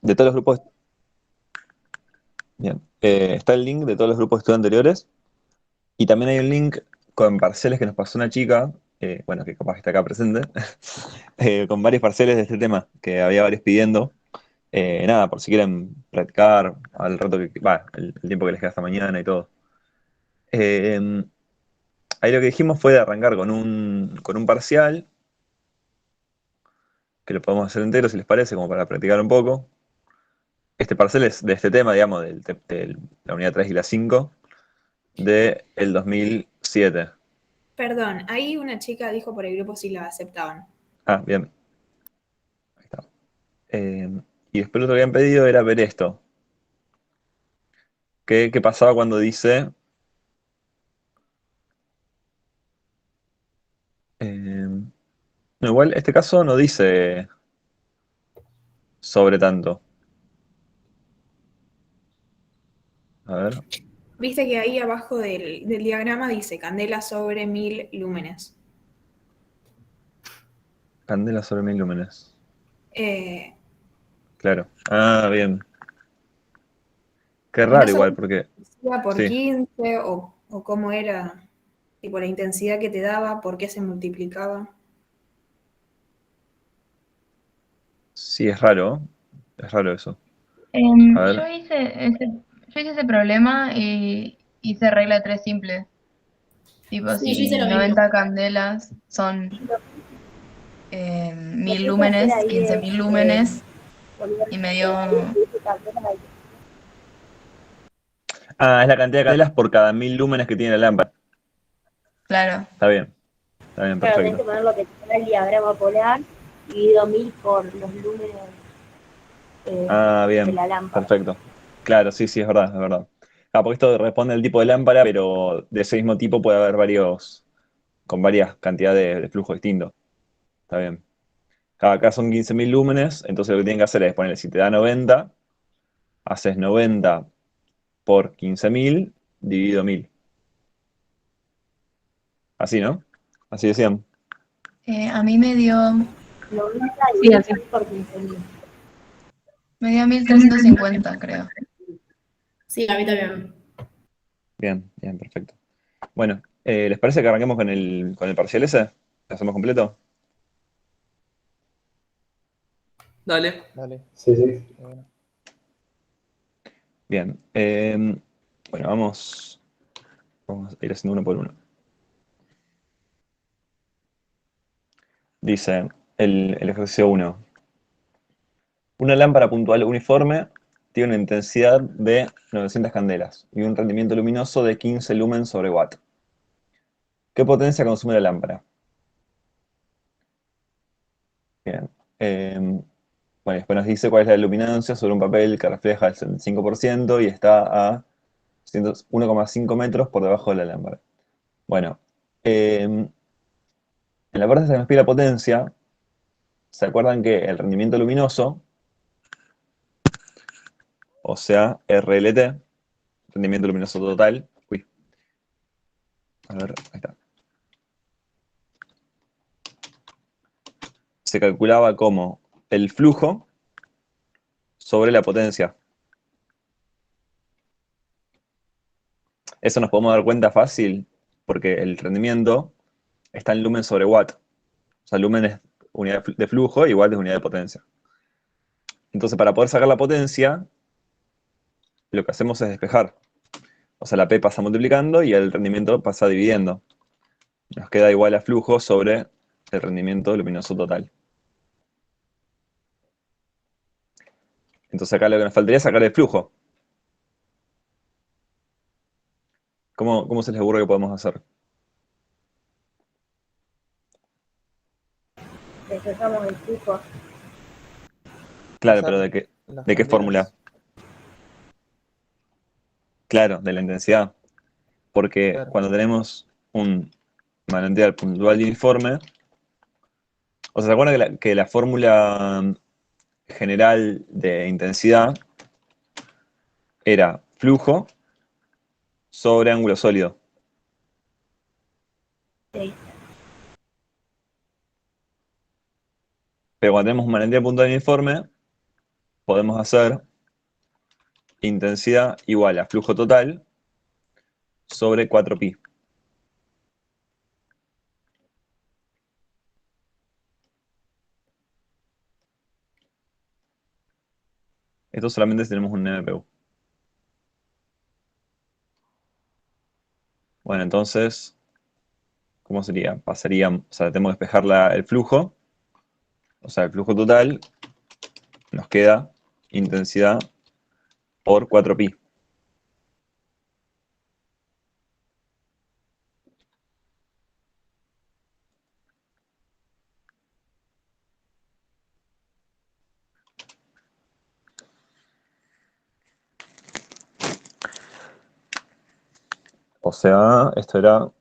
de todos los grupos, bien, está el link de todos los grupos de estudio anteriores, y también hay un link con parciales que nos pasó una chica, bueno, que capaz que está acá presente, con varios parciales de este tema, que había varios pidiendo. Nada, por si quieren practicar al rato que, va, el tiempo que les queda hasta mañana y todo. Eh, Ahí lo que dijimos fue de arrancar con un parcial, que lo podemos hacer entero si les parece, como para practicar un poco. Este parcial es de este tema, digamos, de la unidad 3 y la 5 del 2007. Perdón, ahí una chica dijo por el grupo si la aceptaban. Ah, bien, ahí está. Eh, y después lo que habían pedido era ver esto. ¿Qué pasaba cuando dice... no, igual, este caso no dice sobre tanto. A ver, Viste que ahí abajo del diagrama dice candela sobre 1000 lúmenes. candela sobre 1000 lúmenes. Eh, Claro. Ah, bien. Qué no raro igual, sabía porque... si era por Sí, 15 o cómo era, tipo la intensidad que te daba, por qué se multiplicaba. sí, es raro. Es raro eso. A Em, yo ver. hice ese, yo hice ese problema y hice regla 3 simple. Tipo, Sí, yo hice si lo mismo. 90 candelas son Lo 1000 que hay que hacer lúmenes, ahí quince es mil lúmenes, poner y me la dio, candela y Ah, es la cantidad de candelas por cada 1000 lúmenes que tiene la lámpara. claro, Está bien, claro, tenés que perfecto. poner lo que te da el diagrama polar dividido 1000 por los lúmenes Ah, de bien, la lámpara. perfecto. Claro, sí, sí, es verdad, es verdad. Ah, porque esto responde al tipo de lámpara, pero de ese mismo tipo puede haber varios, con varias cantidades de flujo distintos. Está bien. Acá son 15.000 lúmenes, entonces lo que tienen que hacer es ponerle, si te da 90, haces 90 por 15.000 dividido 1000. Así, ¿no? Así decían. a mí me dio, 90 Sí, dividido así. 1000 por 15.000. me dio 1350, creo. Sí, a mí también. Bien, bien, perfecto. Bueno, ¿les parece que arranquemos con el parcial ese? ¿Lo hacemos completo? Dale. Dale. Sí, sí. Bueno. Bien. Bueno, vamos a ir haciendo uno por uno. Dice el ejercicio uno. Una lámpara puntual uniforme tiene una intensidad de 900 candelas y un rendimiento luminoso de 15 lumen sobre watt. ¿Qué potencia consume la lámpara? Bien. Bueno, después nos dice cuál es la luminancia sobre un papel que refleja el 75% y está a 1,5 metros por debajo de la lámpara. Bueno, en la parte que se nos pide la potencia, ¿se acuerdan que el rendimiento luminoso, o sea, RLT, rendimiento luminoso total, uy, a ver, ahí está, se calculaba como el flujo sobre la potencia? Eso nos podemos dar cuenta fácil porque el rendimiento está en lumen sobre watt. O sea, lumen es unidad de flujo y watt es unidad de potencia. Entonces, para poder sacar la potencia, lo que hacemos es despejar. O sea, la P pasa multiplicando y el rendimiento pasa dividiendo. Nos queda igual a flujo sobre el rendimiento luminoso total. Entonces acá lo que nos faltaría es sacar el flujo. ¿Cómo se les ocurre que podemos hacer? Despejamos el flujo. Claro, Usar pero las ¿de qué fórmula? candelas. Claro, de la intensidad. Porque Claro. cuando tenemos un manantial puntual y uniforme, o sea, ¿se acuerdan que la fórmula general de intensidad era flujo sobre ángulo sólido? Sí. Pero cuando tenemos un manantial puntual y uniforme, podemos hacer intensidad igual a flujo total sobre 4pi. Esto solamente si tenemos un MPU. Bueno, entonces, ¿cómo sería? Pasaría, o sea, tenemos que despejar el flujo, o sea, el flujo total, nos queda intensidad por 4pi. O sea, esto era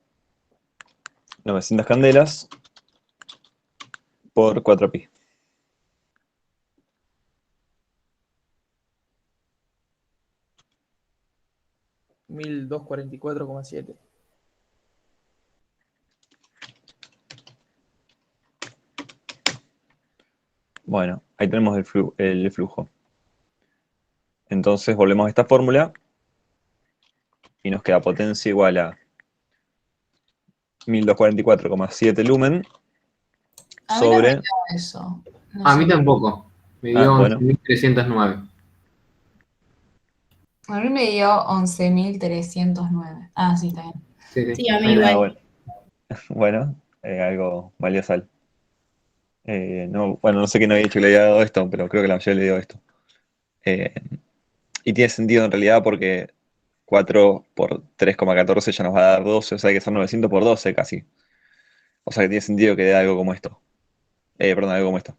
900 candelas por 4pi. $1.244,7. Bueno, ahí tenemos el flujo. Entonces volvemos a esta fórmula y nos queda potencia igual a 1244,7 lumen A mí no me sobre... dio eso. No A sé. mí tampoco. Me dio bueno. 11.309. A mí me dio 11.309. Ah, sí, está bien. Sí, Sí, a mí Ahí va. igual. Bueno, algo valioso. No, bueno, no sé quién había dicho que le había dado esto, pero creo que la mayoría le dio esto. Eh, y tiene sentido en realidad porque 4 por 3,14 ya nos va a dar 12, o sea, hay que ser 900 por 12 casi. O sea que tiene sentido que dé algo como esto. Perdón, algo como esto.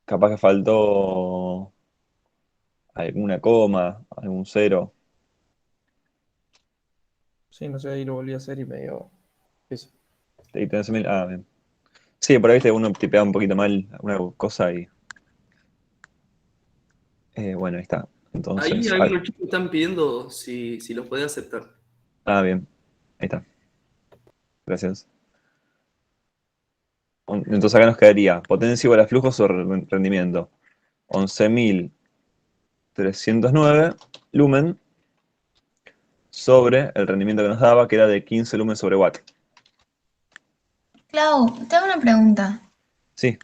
Capaz que faltó alguna coma, algún cero. Sí, no sé, ahí lo volví a hacer y me dio eso. Y tenés bien. Sí, por ahí viste, uno tipea un poquito mal alguna cosa y... bueno, ahí está. Ahí Entonces, algunos chicos están pidiendo si los podés aceptar. bien. Ahí está. Gracias. Entonces acá nos quedaría potencia igual a flujo sobre rendimiento. 11.309 lumen sobre el rendimiento que nos daba, que era de 15 lumen sobre watt. Clau, te hago una pregunta. Sí,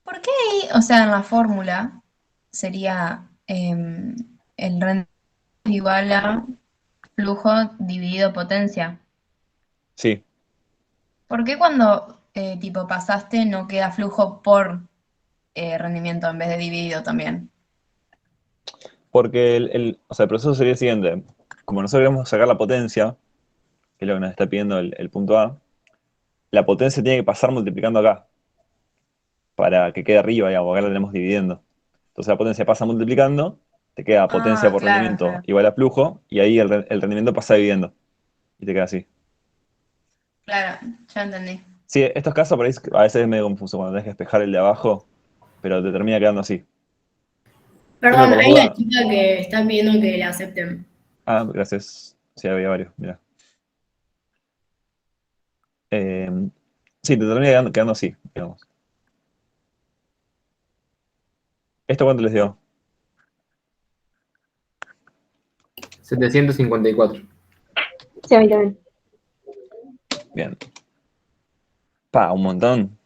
¿Por qué ahí, o sea, en la fórmula sería el rendimiento igual a flujo dividido potencia? sí. ¿Por qué cuando tipo pasaste no queda flujo por rendimiento en vez de dividido también? Porque o sea, el proceso sería el siguiente. Como nosotros queremos sacar la potencia, que es lo que nos está pidiendo el punto A, la potencia tiene que pasar multiplicando acá, para que quede arriba, digamos, acá la tenemos dividiendo. Entonces la potencia pasa multiplicando, te queda potencia Ah, por claro, rendimiento claro. igual a flujo, y ahí el rendimiento pasa dividiendo, y te queda así. Claro, ya entendí. Sí, estos casos por ahí a veces es medio confuso cuando tenés que despejar el de abajo, pero te termina quedando así. Siempre Perdón, por las hay una dudas. chica que está pidiendo que la acepten. Gracias. Sí, había varios, mira. Eh, sí, te termina quedando así, digamos. ¿Esto cuánto les dio? 754. Sí, a mí también. Bien. Un montón.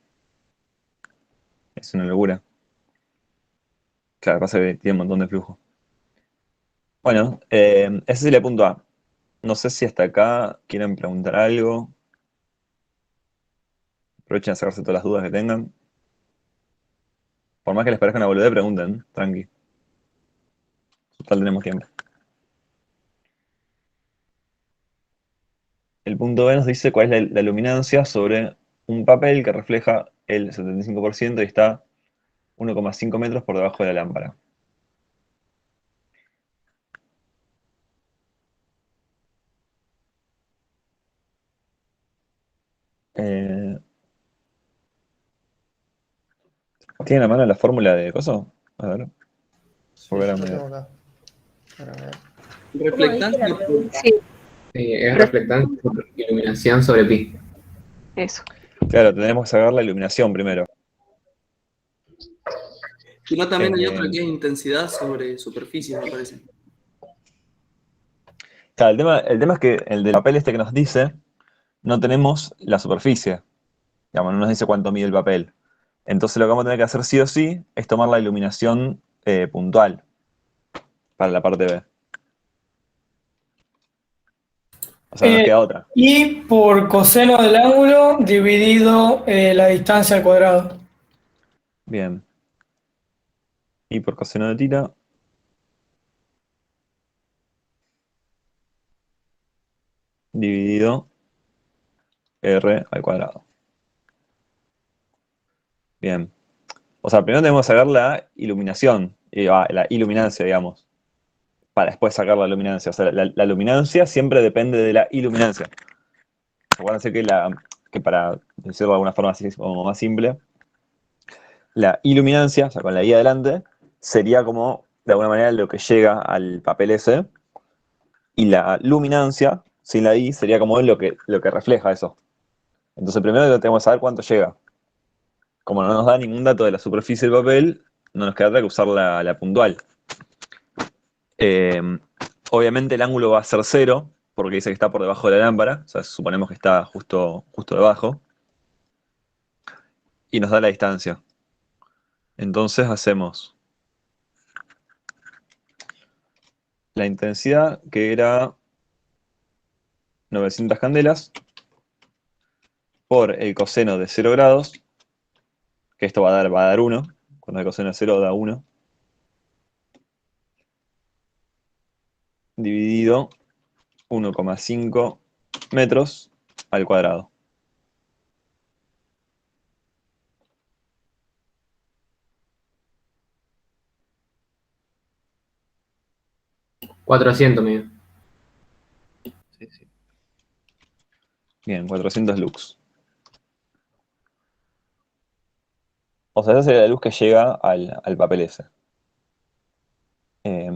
Es una locura. Claro, pasa que tiene un montón de flujo. Bueno, ese sería el punto A. No sé si hasta acá quieren preguntar algo. Aprovechen a sacarse todas las dudas que tengan. Por más que les parezca una boludez, pregunten, tranqui. Total tenemos tiempo. El punto B nos dice cuál es la luminancia sobre un papel que refleja el 75% y está 1,5 metros por debajo de la lámpara. Eh, ¿Tienen a mano la fórmula de coso? A ver. Sí, Volver a yo lo mirar. tengo acá. Para ver. ¿Cómo dice Reflectancia la por pregunta? Es reflectante por iluminación sobre pi. Eso. Claro, tendremos que sacar la iluminación primero. Si no, también hay otra Eh, que es intensidad sobre superficie, me parece. Claro, el tema es que el del papel este que nos dice, no tenemos la superficie. Digamos, no nos dice cuánto mide el papel. Entonces lo que vamos a tener que hacer sí o sí es tomar la iluminación puntual para la parte B. O sea, no nos Eh, queda otra. y por coseno del ángulo dividido la distancia al cuadrado. Bien. Y por coseno de tira, dividido R al cuadrado. Bien. O sea, primero tenemos que sacar la iluminación, la iluminancia, digamos, para después sacar la luminancia. O sea, la luminancia siempre depende de la iluminancia. Acuérdense que para decirlo de alguna forma así como más simple, la iluminancia, o sea, con la I adelante, sería como, de alguna manera, lo que llega al papel ese, y la luminancia, sin la I, sería como lo que refleja eso. Entonces, primero tenemos que saber cuánto llega. Como no nos da ningún dato de la superficie del papel, no nos queda otra que usar la puntual. Eh, Obviamente el ángulo va a ser 0, porque dice que está por debajo de la lámpara, o sea, suponemos que está justo debajo, y nos da la distancia. Entonces hacemos la intensidad, que era 900 candelas, por el coseno de 0 grados, que esto va a dar 1, cuando el coseno de 0 da 1, dividido 1,5 metros al cuadrado. $400 mide. Sí, sí. Bien, 400 lux. O sea, esa sería la luz que llega al papel ese. Eh,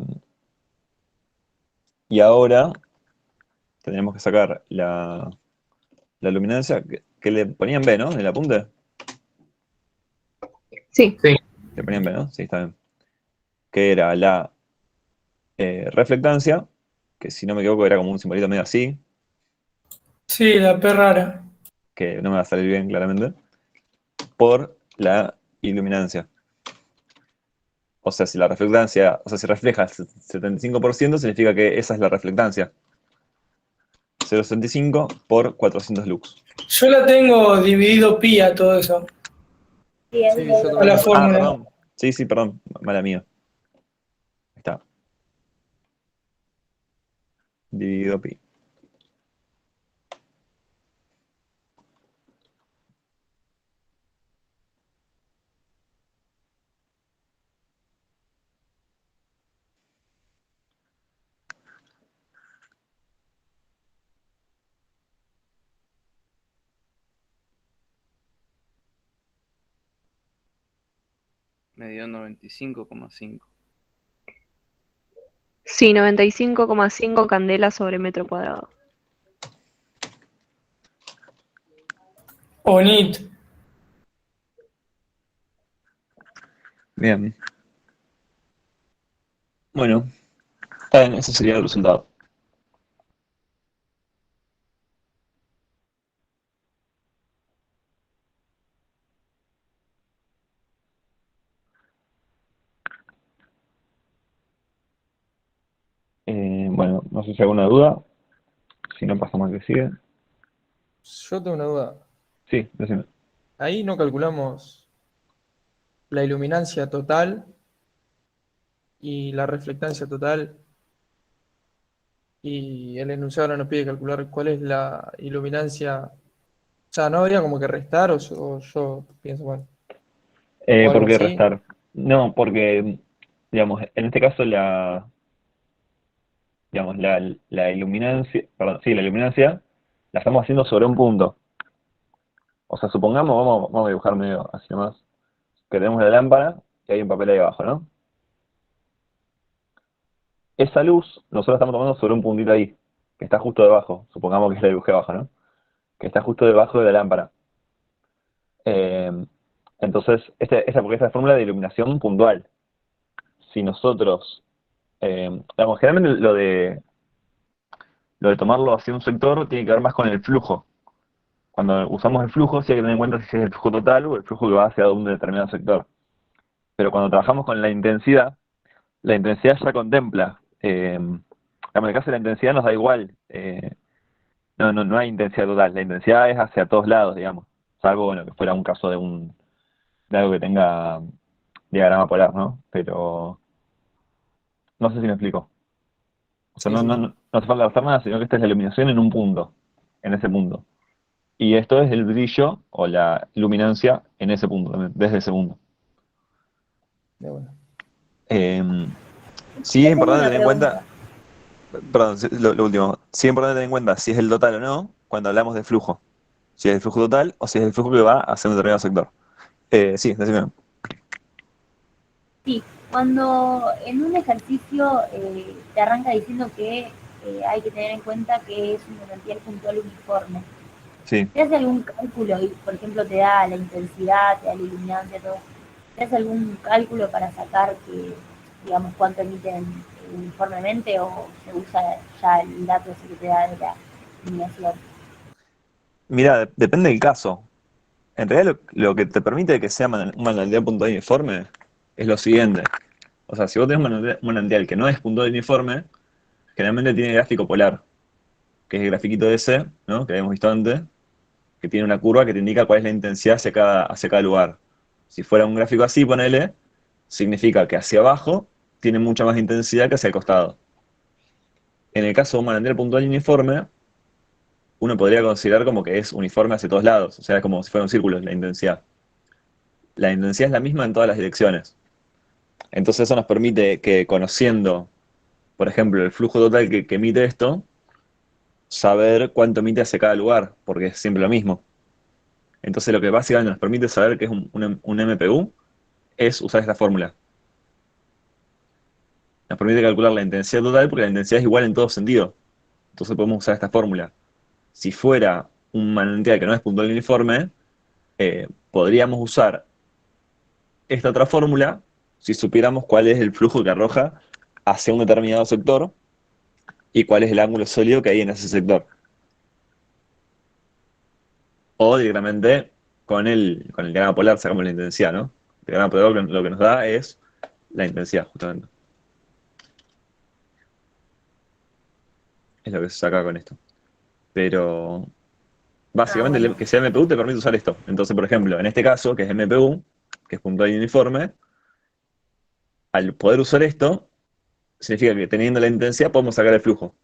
y ahora tendremos que sacar la luminancia que le ponían B, ¿no? En el apunte. Sí. Sí. Le ponían B, ¿no? Sí, está bien. Que era la reflectancia, que si no me equivoco era como un simbolito medio así, Sí, la P rara. que no me va a salir bien claramente, por la iluminancia. O sea, si la reflectancia, o sea, si refleja el 75%, significa que esa es la reflectancia. 0,75 por 400 lux. Yo la tengo dividido pi a todo eso, Sí, yo a la también. Ah, fórmula. perdón. Sí, perdón. Mala mía. Ahí está. Dividido pi. Me dio 95,5. Sí, 95,5 candelas sobre metro cuadrado. O nit. Bien. Bueno, está bien, ese sería el resultado. Bueno, no sé si hay alguna duda. Si no, pasamos al que sigue. Yo tengo una duda. Sí, decime. Ahí no calculamos la iluminancia total y la reflectancia total. Y el enunciado ahora nos pide calcular cuál es la iluminancia. O sea, ¿no habría como que restar o yo pienso, bueno, o algo ¿Por qué así? restar? No, porque, digamos, en este caso digamos, la iluminancia, perdón, sí, la iluminancia la estamos haciendo sobre un punto. O sea, supongamos, vamos a dibujar medio así nomás, que tenemos la lámpara y hay un papel ahí abajo, ¿no? Esa luz nosotros estamos tomando sobre un puntito ahí, que está justo debajo. Supongamos que es la dibujé abajo, ¿no? Que está justo debajo de la lámpara. Eh, entonces, porque esta es la fórmula de iluminación puntual. Si nosotros, digamos, generalmente lo de tomarlo hacia un sector tiene que ver más con el flujo. Cuando usamos el flujo, sí hay que tener en cuenta si es el flujo total o el flujo que va hacia un determinado sector. Pero cuando trabajamos con la intensidad ya contempla, en el caso de la intensidad nos da igual, no hay intensidad total, la intensidad es hacia todos lados, digamos, salvo, bueno, que fuera un caso de algo que tenga diagrama polar, ¿no? Pero no sé si me explico. O sea, Sí, sí. no hace falta gastar nada, sino que esta es la iluminación en un punto, en ese punto. Y esto es el brillo o la luminancia en ese punto, también, desde ese punto. De bueno. Sí es Yo tengo importante una tener en cuenta, pregunta. perdón, lo último, sí es importante tener en cuenta si es el total o no cuando hablamos de flujo. Si es el flujo total o si es el flujo que va hacia un determinado sector. Sí, decime. Sí, cuando en un ejercicio te arranca diciendo que hay que tener en cuenta que es un manantial puntual uniforme, Sí. ¿te hace algún cálculo? Y, por ejemplo, te da la intensidad, te da la iluminancia, todo. ¿Te hace algún cálculo para sacar que, digamos, cuánto emiten uniformemente o se usa ya el dato ese que te da de la iluminación? Mira, depende del caso. En realidad lo que te permite que sea un manantial puntual uniforme es lo siguiente. O sea, si vos tenés un manantial que no es puntual uniforme, generalmente tiene gráfico polar, que es el grafiquito ese, ¿no? Que habíamos visto antes, que tiene una curva que te indica cuál es la intensidad hacia cada lugar. Si fuera un gráfico así, ponele, significa que hacia abajo tiene mucha más intensidad que hacia el costado. En el caso de un manantial puntual uniforme, uno podría considerar como que es uniforme hacia todos lados, o sea, es como si fuera un círculo la intensidad. La intensidad es la misma en todas las direcciones. Entonces eso nos permite que conociendo, por ejemplo, el flujo total que emite esto, saber cuánto emite hacia cada lugar, porque es siempre lo mismo. Entonces lo que básicamente nos permite saber que es un MPU es usar esta fórmula. Nos permite calcular la intensidad total porque la intensidad es igual en todo sentido. Entonces podemos usar esta fórmula. Si fuera un manantial que no es puntual uniforme, podríamos usar esta otra fórmula si supiéramos cuál es el flujo que arroja hacia un determinado sector y cuál es el ángulo sólido que hay en ese sector. O directamente con el diagrama polar sacamos la intensidad, ¿no? El diagrama polar lo que nos da es la intensidad, justamente. Es lo que se saca con esto. Pero básicamente Bueno, que sea MPU te permite usar esto. Entonces, por ejemplo, en este caso, que es MPU, que es puntual y uniforme, al poder usar esto, significa que teniendo la intensidad podemos sacar el flujo.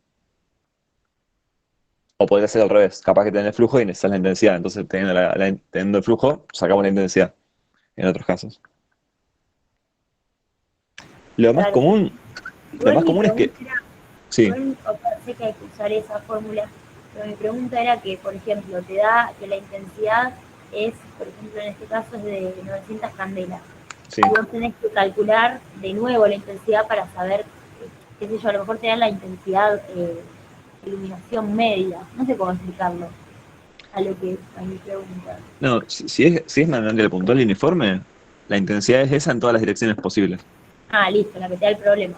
O podría ser al revés, capaz que tener el flujo y necesitas la intensidad. Entonces, teniendo el flujo, sacamos la intensidad en otros casos. Lo más claro. común, lo Igual más mi común es que, pregunta era, sí, igual, o sea, sé que hay que usar esa fórmula, pero mi pregunta era que, por ejemplo, te da que la intensidad es, por ejemplo, en este caso es de 900 candelas. sí. Y vos tenés que calcular de nuevo la intensidad para saber, qué sé yo, a lo mejor te da la intensidad de iluminación media. No sé cómo explicarlo a mi pregunta. No, si es manantial puntual y uniforme, la intensidad es esa en todas las direcciones posibles. Ah, listo, la que te da el problema.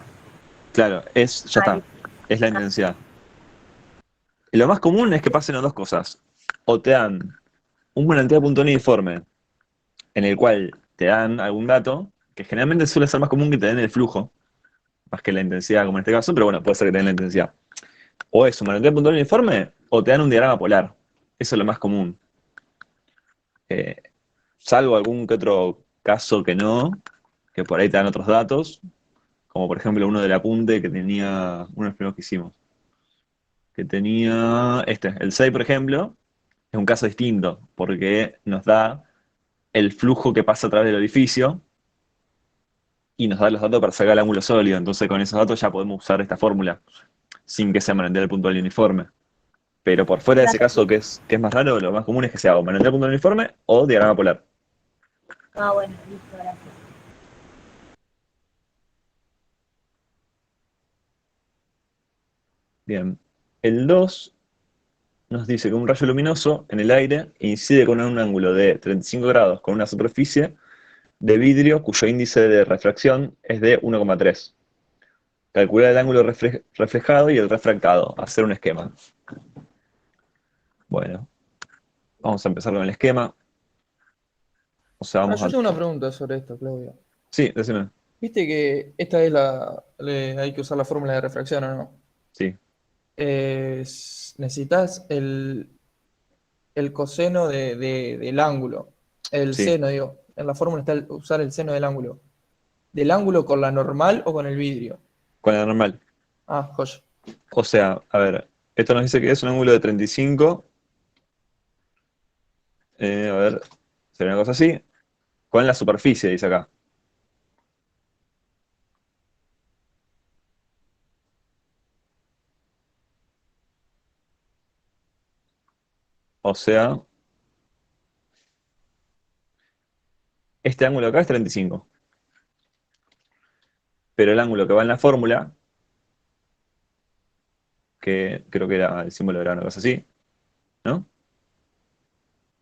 Claro, ya Ah, está, listo. es la Ah, intensidad. Y lo más común es que pasen las dos cosas. O te dan un manantial puntual uniforme, en el cual te dan algún dato, que generalmente suele ser más común que te den el flujo, más que la intensidad, como en este caso, pero bueno, puede ser que te den la intensidad. O es un manantial puntual uniforme, o te dan un diagrama polar. Eso es lo más común. Eh, Salvo algún que otro caso que no, que por ahí te dan otros datos, como por ejemplo uno del apunte que tenía, uno de los primeros que hicimos, que tenía el 6 por ejemplo, es un caso distinto, porque nos da el flujo que pasa a través del orificio y nos da los datos para sacar el ángulo sólido. Entonces con esos datos ya podemos usar esta fórmula sin que sea manantial puntual y uniforme. Pero por fuera de ese caso que es más raro, lo más común es que sea o manantial puntual y uniforme o diagrama polar. ah, bueno, listo, gracias. Bien. El 2 nos dice que un rayo luminoso en el aire incide con un ángulo de 35 grados con una superficie de vidrio cuyo índice de refracción es de 1,3. Calcular el ángulo reflejado y el refractado. Hacer un esquema. Bueno, vamos a empezar con el esquema. O sea, vamos Yo a... tengo una pregunta sobre esto, Claudio. Sí, decime. Viste que esta es hay que usar la fórmula de refracción, ¿o no? Sí. Necesitas el coseno del ángulo. El Sí. seno, digo. En la fórmula está usar el seno del ángulo. ¿Del ángulo con la normal o con el vidrio? Con la normal. Ah, joya. O sea, a ver, esto nos dice que es un ángulo de 35. A ver, sería una cosa así. Con la superficie, dice acá. O sea, este ángulo acá es 35. Pero el ángulo que va en la fórmula, que creo que era el símbolo era una cosa así, ¿no?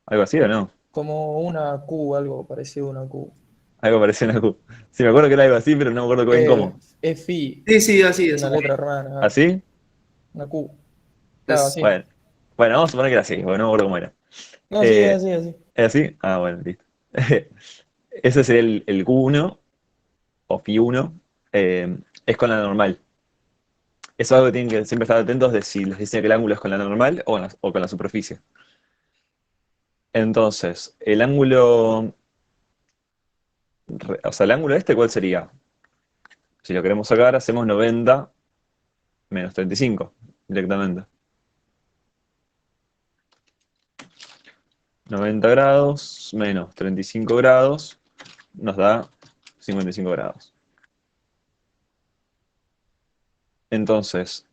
¿Algo así o no? Como una Q, algo parecido a una Q. Algo parecido a una Q. Sí, me acuerdo que era algo así, pero no me acuerdo bien cómo. Es phi. Sí, así es. Una letra hermana. ¿Así? Una Q. Claro, así. Bueno, vamos a suponer que era así, porque no me acuerdo cómo era. No, sí, es así. ¿Es así? Ah, bueno, listo. Ese sería el Q1 o Phi1. Es con la normal. Eso es algo que tienen que siempre estar atentos de si les dicen que el ángulo es con la normal o con la superficie. Entonces, el ángulo... O sea, el ángulo este, ¿cuál sería? Si lo queremos sacar, hacemos 90 menos 35 directamente. 90 grados menos 35 grados nos da 55 grados. Entonces,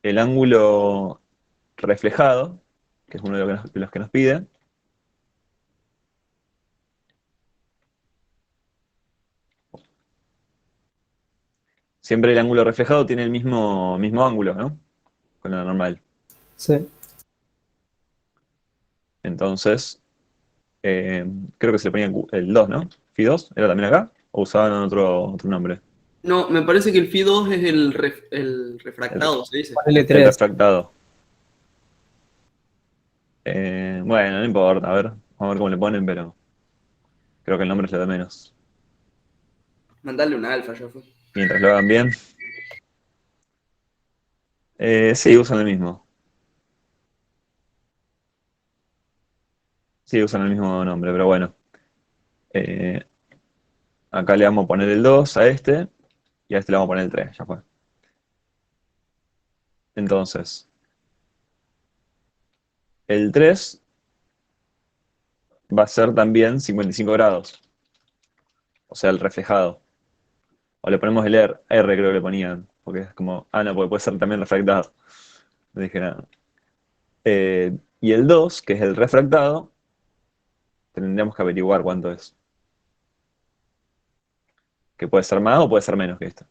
el ángulo reflejado, que es uno de los que nos pide, siempre el ángulo reflejado tiene el mismo ángulo, ¿no? Con la normal. Sí. Entonces, creo que se le ponía el 2, ¿no? ¿Phi2? ¿Era también acá? ¿O usaban otro nombre? No, me parece que el Phi2 es el refractado, se dice. El refractado. Bueno, no importa, a ver. Vamos a ver cómo le ponen, pero creo que el nombre es lo de menos. Mandarle un alfa, ya fue. Mientras lo hagan bien. Sí, usan el mismo. Sí, usan el mismo nombre, pero bueno. Acá le vamos a poner el 2 a este, y a este le vamos a poner el 3, ya fue. Entonces, el 3 va a ser también 55 grados. O sea, el reflejado. O le ponemos el R, creo que le ponían. Porque es como, no, porque puede ser también refractado. No dije nada. Y el 2, que es el refractado, tendríamos que averiguar cuánto es. Que puede ser más o puede ser menos que esto.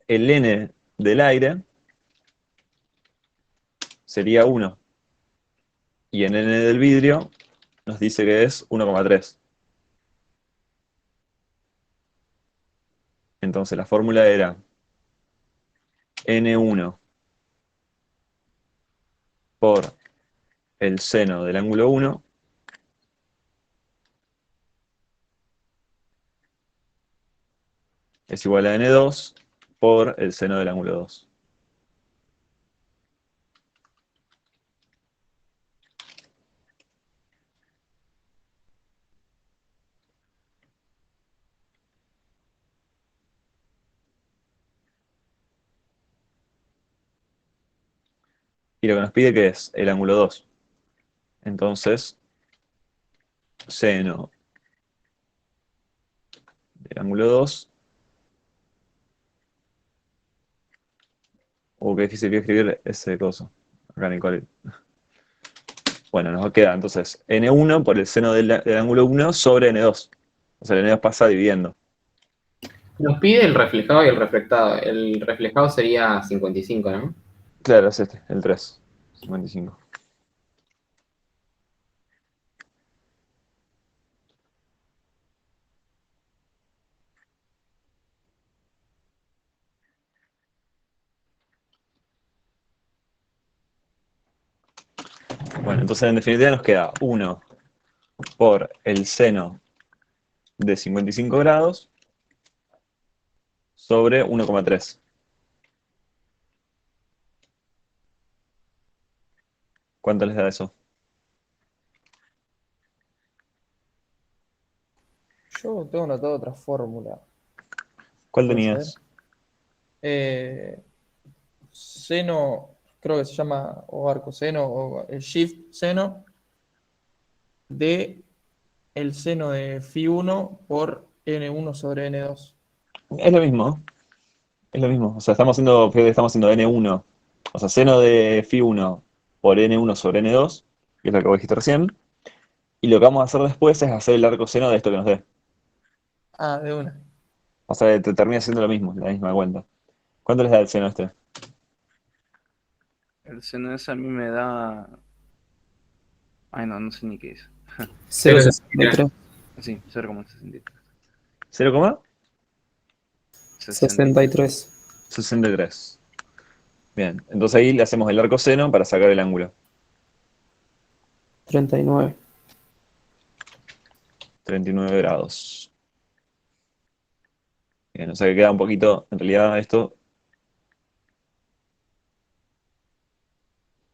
El N del aire sería 1. Y el N del vidrio nos dice que es 1,3. Entonces la fórmula era N1 por el seno del ángulo 1 es igual a N2 por el seno del ángulo 2. Y lo que nos pide que es el ángulo 2. Entonces, seno del ángulo 2. Qué difícil que escribir ese coso. Acá en el cole. Bueno, nos queda entonces N1 por el seno del ángulo 1 sobre N2. O sea, el N2 pasa dividiendo. Nos pide el reflejado y el refractado. El reflejado sería 55, ¿no? Claro, es este, el 3. 55. Bueno, entonces en definitiva nos queda 1 por el seno de 55 grados sobre 1,3. ¿Cuánto les da eso? Yo tengo anotado otra fórmula. ¿Cuál ¿Puede tenías? ser? Seno, creo que se llama o arcoseno o el shift seno de el seno de phi1 por n1 sobre n2. Es lo mismo. Es lo mismo. O sea, estamos haciendo N1. O sea, seno de Φ1 por N1 sobre N2, que es lo que vos dijiste recién. Y lo que vamos a hacer después es hacer el arcoseno de esto que nos dé. Ah, de una. O sea, te termina siendo lo mismo, la misma cuenta. ¿Cuánto les da el seno este? El seno ese a mí me da... Ay, no sé ni qué es. 0,63. Sí, 0,63. ¿0, 63. 63. Bien, entonces ahí le hacemos el arcoseno para sacar el ángulo. 39. 39 grados. Bien, o sea que queda un poquito, en realidad esto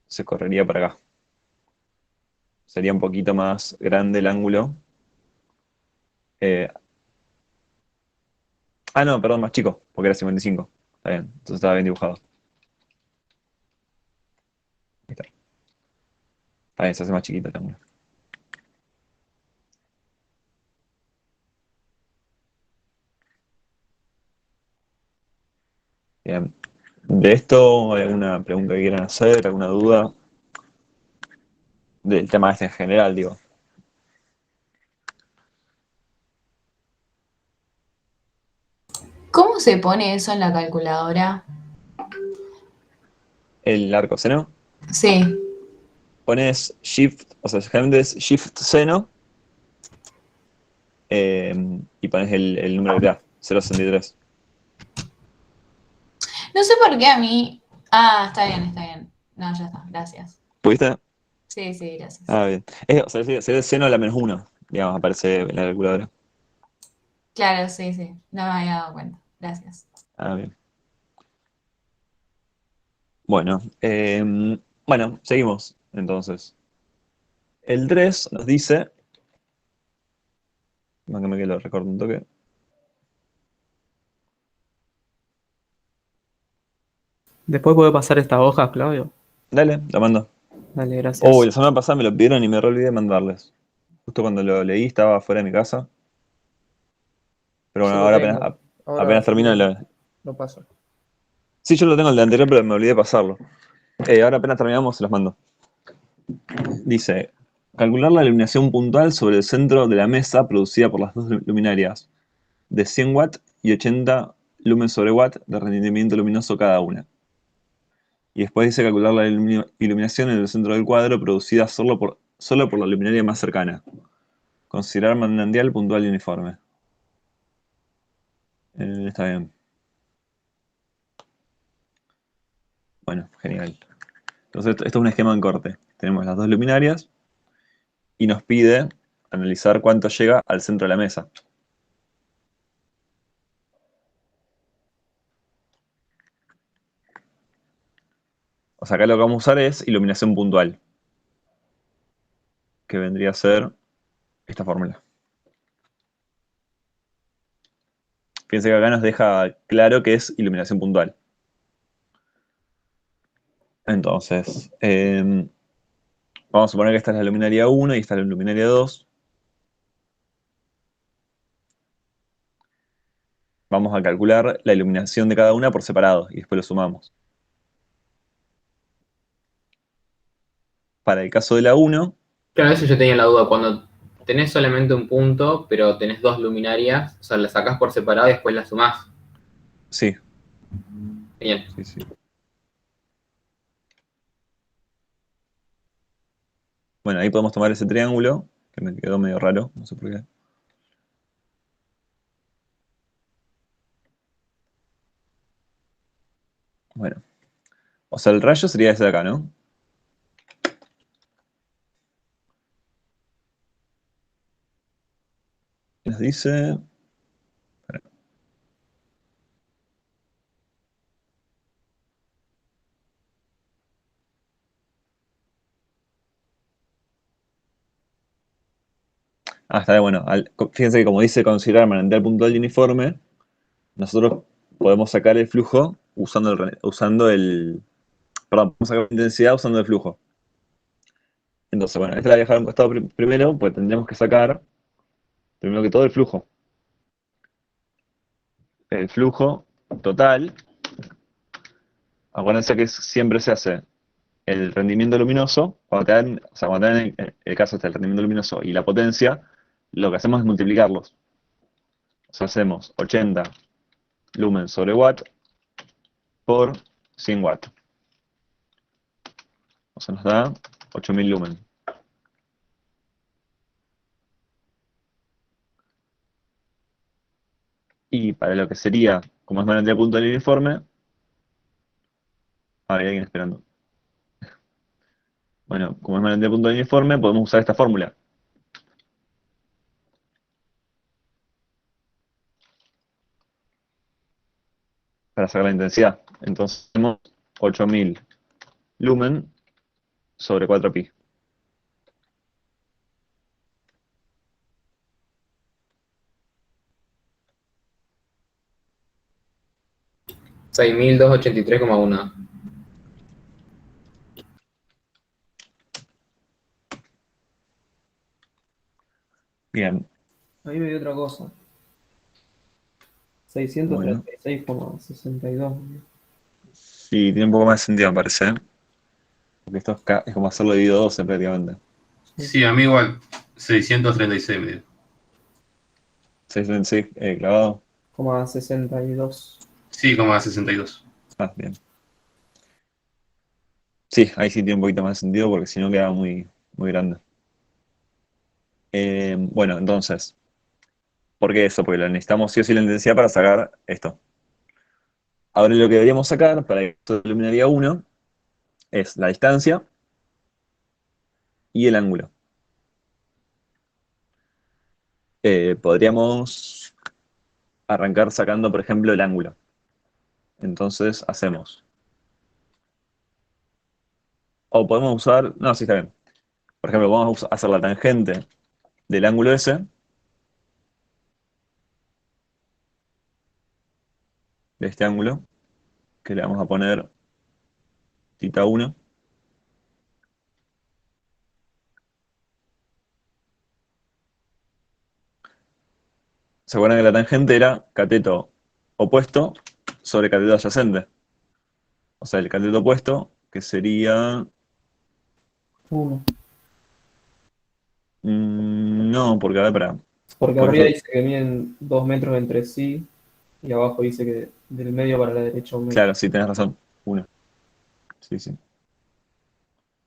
se correría para acá. Sería un poquito más grande el ángulo. No, perdón, más chico, porque era 55. Está bien, entonces estaba bien dibujado. Ahí está. Está bien, se hace más chiquito el ángulo. Bien. De esto, ¿alguna pregunta que quieran hacer? ¿Alguna duda? Del tema este en general, digo. ¿Cómo se pone eso en la calculadora? El arcoseno. Sí. Pones shift, o sea, generalmente es shift seno. Y pones el número que te da, 0,63. No sé por qué a mí. Ah, está bien, está bien. No, ya está, gracias. ¿Pudiste? Sí, sí, gracias. Bien. O sea, sería el seno a la -1, digamos, aparece en la calculadora. Claro, sí, sí. No me había dado cuenta. Gracias. Bien. Bueno, seguimos entonces. El 3 nos dice, déjame que lo recuerdo un toque. Después puede pasar esta hoja, Claudio. Dale, lo mando. Dale, gracias. La semana pasada me lo pidieron y me olvidé de mandarles. Justo cuando lo leí estaba fuera de mi casa. Pero bueno, Yo lo ahora tengo. apenas termino Lo paso. Sí, yo lo tengo el de anterior, pero me olvidé de pasarlo. Ahora apenas terminamos, se los mando. Dice, calcular la iluminación puntual sobre el centro de la mesa producida por las dos luminarias de 100 watts y 80 lumen sobre watt de rendimiento luminoso cada una. Y después dice calcular la iluminación en el centro del cuadro producida solo por la luminaria más cercana. Considerar manantial puntual y uniforme. Está bien. Bueno, genial. Entonces esto es un esquema en corte. Tenemos las dos luminarias y nos pide analizar cuánto llega al centro de la mesa. O sea, acá lo que vamos a usar es iluminación puntual, que vendría a ser esta fórmula. Fíjense que acá nos deja claro que es iluminación puntual. Entonces, vamos a suponer que esta es la luminaria 1 y esta es la luminaria 2. Vamos a calcular la iluminación de cada una por separado y después lo sumamos. Para el caso de la 1... Claro, eso yo tenía la duda. Cuando tenés solamente un punto, pero tenés dos luminarias, o sea, las sacás por separado y después las sumás. Sí. Bien. Sí. Bueno, ahí podemos tomar ese triángulo, que me quedó medio raro, no sé por qué. Bueno, o sea, el rayo sería ese de acá, ¿no? Nos dice... Ah, está bien, bueno. Fíjense que como dice considerar manantial puntual y uniforme, nosotros podemos sacar el flujo perdón, podemos sacar la intensidad usando el flujo. Entonces, bueno, esta la voy a dejar a un costado primero, pues tendríamos que sacar, primero que todo, el flujo. El flujo total, acuérdense que siempre se hace el rendimiento luminoso, cuando te dan, o sea, cuando te dan el caso este, el rendimiento luminoso y la potencia, lo que hacemos es multiplicarlos. O sea, hacemos 80 lumen sobre watt por 100 watt. O sea, nos da 8000 lumen. Y para lo que sería, como es manantial punto del uniforme, hay alguien esperando. Bueno, como es manantial punto del uniforme, podemos usar esta fórmula. Para sacar la intensidad. Entonces tenemos 8000 lumen sobre 4pi. $6.283,1. Bien, Ahí me dio otra cosa. bueno. 636,62. Sí, tiene un poco más de sentido, me parece. Porque esto es como hacerlo dividido 12 prácticamente. Sí, a mí igual. 636 me dio. 636 clavado. 62. Sí, como a 62. Ah, bien. Sí, ahí sí tiene un poquito más de sentido porque si no queda muy, muy grande. Bueno, entonces, ¿por qué eso? Porque necesitamos sí o sí la intensidad para sacar esto. Ahora lo que deberíamos sacar para que esto iluminaría 1 es la distancia y el ángulo. Podríamos arrancar sacando, por ejemplo, el ángulo. Entonces hacemos. O podemos usar. No, sí está bien. Por ejemplo, vamos a hacer la tangente del ángulo ese, de este ángulo, que le vamos a poner θ 1. ¿Se acuerdan que la tangente era cateto opuesto sobre cateto adyacente? O sea, el cateto opuesto, que sería... 1. No, porque a ver, para... Porque Porque arriba dice que miden 2 metros entre sí y abajo dice que del medio para la derecha 1 metro. claro, sí, tenés razón. 1. Sí, sí.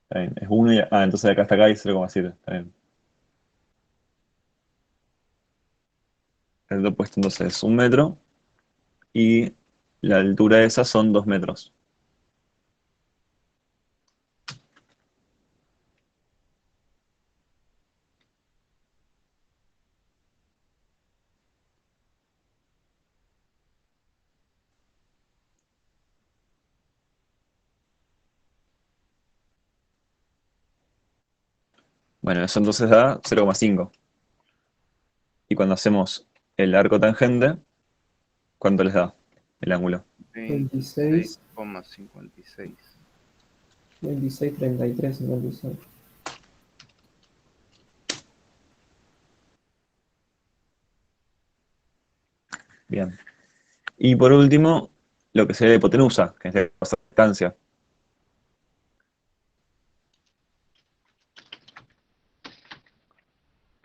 Está bien. Es 1 y... Ah, entonces de acá hasta acá hay 0,7. Está bien. El opuesto entonces es 1 metro y la altura de esa son 2 metros. Bueno, eso entonces da 0,5. Y cuando hacemos el arco tangente, ¿cuánto les da el ángulo? 26,56. 26, 33, 56. Bien. Y por último, lo que sería la hipotenusa, que es la distancia.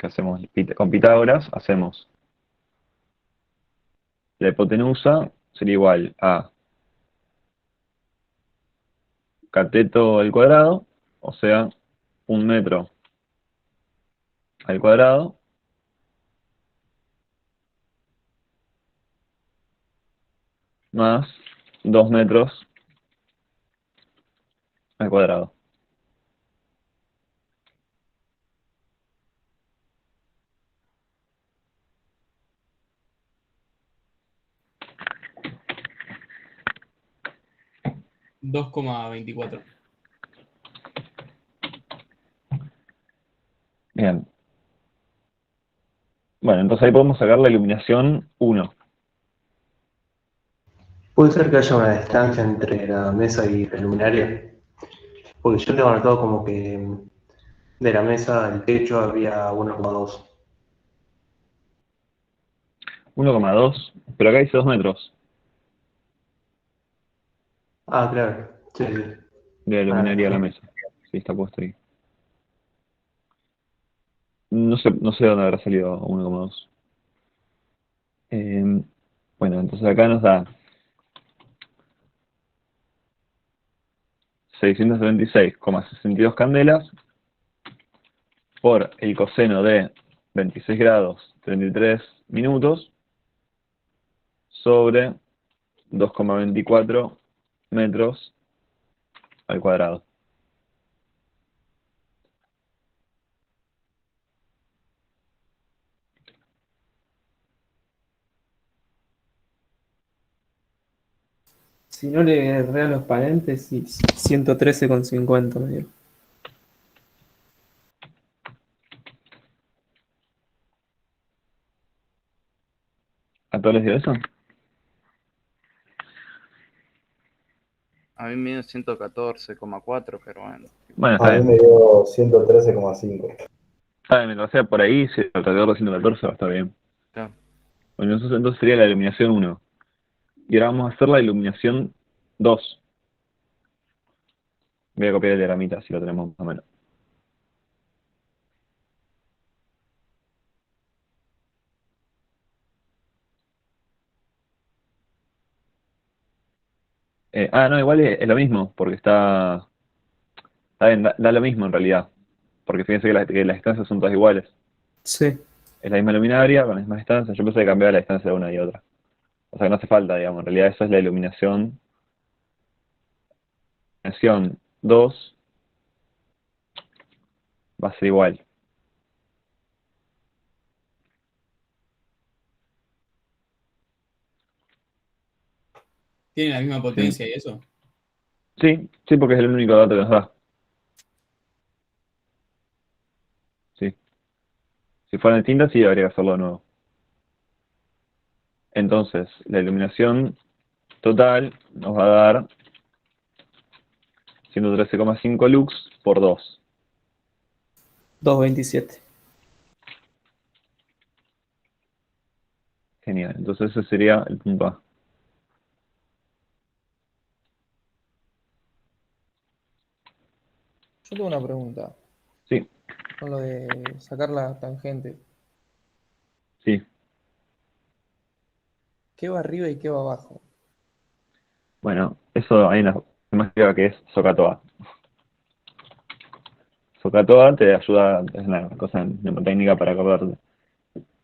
Que hacemos con Pitágoras, hacemos la hipotenusa sería igual a cateto al cuadrado, o sea, 1 metro al cuadrado más 2 metros al cuadrado. $2,24. Bien. Bueno, entonces ahí podemos sacar la iluminación 1. ¿Puede ser que haya una distancia entre la mesa y la luminaria? Porque yo tengo anotado como que de la mesa al techo había 1,2. 1,2, pero acá dice 2 metros Ah, claro. Sí, sí. de la luminaria a la sí. mesa. Sí, está puesto ahí. No sé dónde habrá salido 1,2. Bueno, entonces acá nos da 676,62 candelas por el coseno de 26 grados 33 minutos sobre 2,24 metros al cuadrado. Si no le erré a los paréntesis, 113,50 me dio. ¿A todos les dio eso? A mí me dio 114,4, pero bueno. Bueno, está A mí bien. me dio 113,5. Está bien, o sea, por ahí, si alrededor de 114 va a estar bien. Claro. Bueno, entonces sería la iluminación 1. Y ahora vamos a hacer la iluminación 2. Voy a copiar el diagramita, así lo tenemos más o menos. No, igual es lo mismo, porque está bien, da lo mismo en realidad. Porque fíjense que las distancias son todas iguales. Sí. Es la misma luminaria, con las mismas distancias. Yo pensé que cambiaba la distancia de una y otra. O sea que no hace falta, digamos. En realidad eso es la iluminación. Iluminación 2 va a ser igual. ¿Tiene la misma potencia y eso? Sí, porque es el único dato que nos da. Sí. Si fueran distintas, sí, habría que hacerlo de nuevo. Entonces, la iluminación total nos va a dar 113,5 lux por 2. 227. Genial. Entonces ese sería el punto A. Yo tengo una pregunta. Sí. Con lo de sacar la tangente. Sí. ¿Qué va arriba y qué va abajo? Bueno, eso hay una temática que es SOHCAHTOA. SOHCAHTOA te ayuda, es una cosa mnemotécnica para acordarte.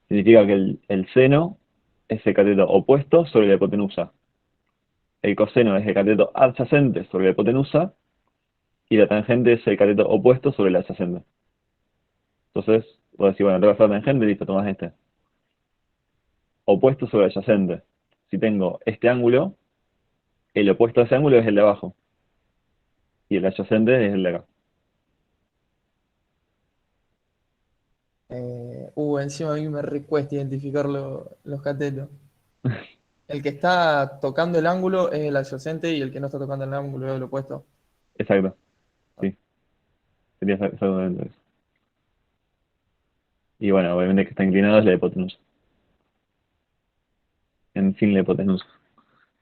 Significa que el seno es el cateto opuesto sobre la hipotenusa. El coseno es el cateto adyacente sobre la hipotenusa. Y la tangente es el cateto opuesto sobre el adyacente. Entonces, vos decís, bueno, tengo que hacer la tangente, listo, tomás este. Opuesto sobre adyacente. Si tengo este ángulo, el opuesto a ese ángulo es el de abajo. Y el adyacente es el de acá. Encima a mí me recuesta identificar los catetos. El que está tocando el ángulo es el adyacente y el que no está tocando el ángulo es el opuesto. Exacto. Sí. Sería exactamente eso. Y bueno, obviamente que está inclinado es la hipotenusa. En fin, la hipotenusa.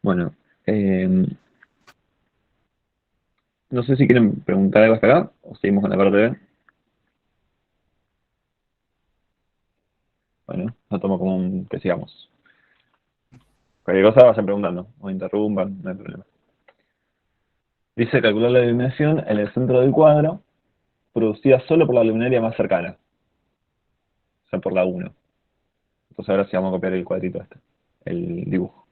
Bueno, no sé si quieren preguntar algo hasta acá o seguimos con la parte B. Bueno, lo tomo como que sigamos. Cualquier cosa vayan preguntando o interrumpan, no hay problema. Dice calcular la iluminación en el centro del cuadro producida solo por la luminaria más cercana. o sea, por la 1. Entonces ahora sí vamos a copiar el cuadrito este, el dibujo.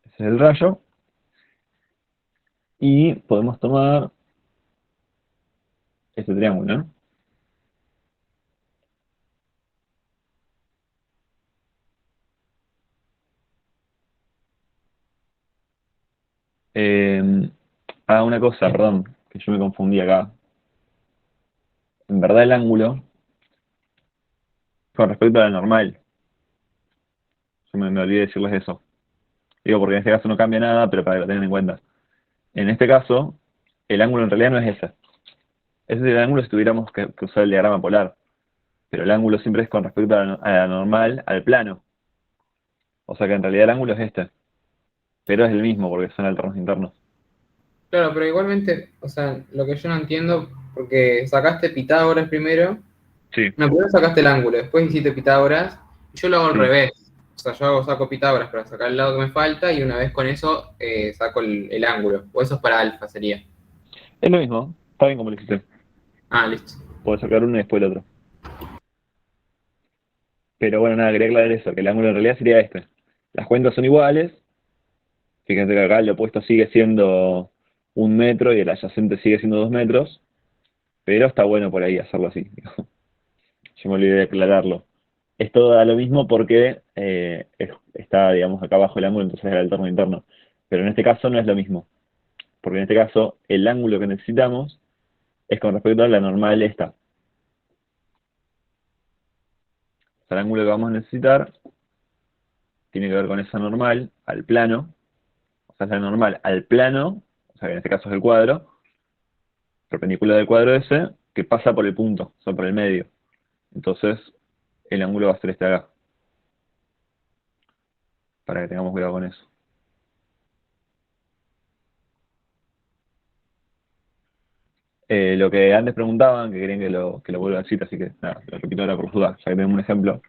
Ese es el rayo. Y podemos tomar este triángulo, ¿no? Una cosa, perdón, que yo me confundí acá. En verdad el ángulo, con respecto a la normal, yo me olvidé decirles eso. Digo, porque en este caso no cambia nada, pero para que lo tengan en cuenta. En este caso, el ángulo en realidad no es ese. Ese es el ángulo si tuviéramos que usar el diagrama polar. Pero el ángulo siempre es con respecto a la normal, al plano. O sea que en realidad el ángulo es este. Pero es el mismo porque son alternos internos. Claro, pero igualmente, o sea, lo que yo no entiendo, porque sacaste Pitágoras primero. Sí. No, primero sacaste el ángulo, después hiciste Pitágoras. Yo lo hago al Sí. revés. O sea, yo saco Pitágoras para sacar el lado que me falta y una vez con eso saco el ángulo. O eso es para alfa, sería. Es lo mismo. Está bien como lo hiciste. Ah, listo. Puedo sacar uno y después el otro. Pero bueno, nada, quería aclarar eso, que el ángulo en realidad sería este. Las cuentas son iguales. Fíjense que acá el opuesto sigue siendo 1 metro y el adyacente sigue siendo 2 metros. Pero está bueno por ahí hacerlo así. Yo me olvidé de aclararlo. Esto da lo mismo porque está, digamos, acá abajo el ángulo, entonces es el alterno interno. Pero en este caso no es lo mismo. Porque en este caso el ángulo que necesitamos es con respecto a la normal esta. O sea, el ángulo que vamos a necesitar tiene que ver con esa normal al plano. O sea, es la normal al plano, o sea, que en este caso es el cuadro, perpendicular del cuadro ese, que pasa por el punto, o sea, por el medio. Entonces, el ángulo va a ser este de acá. Para que tengamos cuidado con eso. Lo que antes preguntaban, que querían que lo vuelva a decir, así que nada, lo repito ahora por duda, ya que tenemos un ejemplo,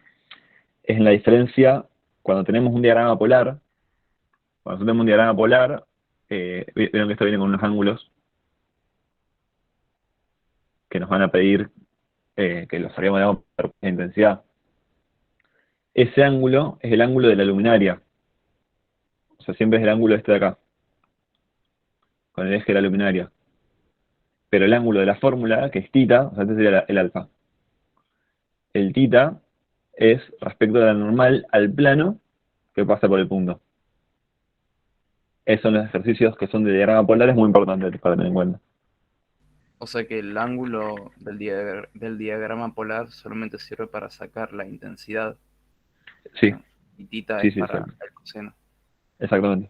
es en la diferencia cuando tenemos un diagrama polar. Cuando tenemos un diagrama polar, vieron que esto viene con unos ángulos que nos van a pedir que los saquemos de la intensidad. Ese ángulo es el ángulo de la luminaria. O sea, siempre es el ángulo este de acá, con el eje de la luminaria. Pero el ángulo de la fórmula, que es θ, o sea, este sería el alfa. El θ es respecto de la normal al plano que pasa por el punto. Esos son los ejercicios que son de diagrama polar, es muy importante para tener en cuenta. O sea que el ángulo del diagrama polar solamente sirve para sacar la intensidad. Sí. Y θ Sí, es sí, para exacto. el coseno. Exactamente.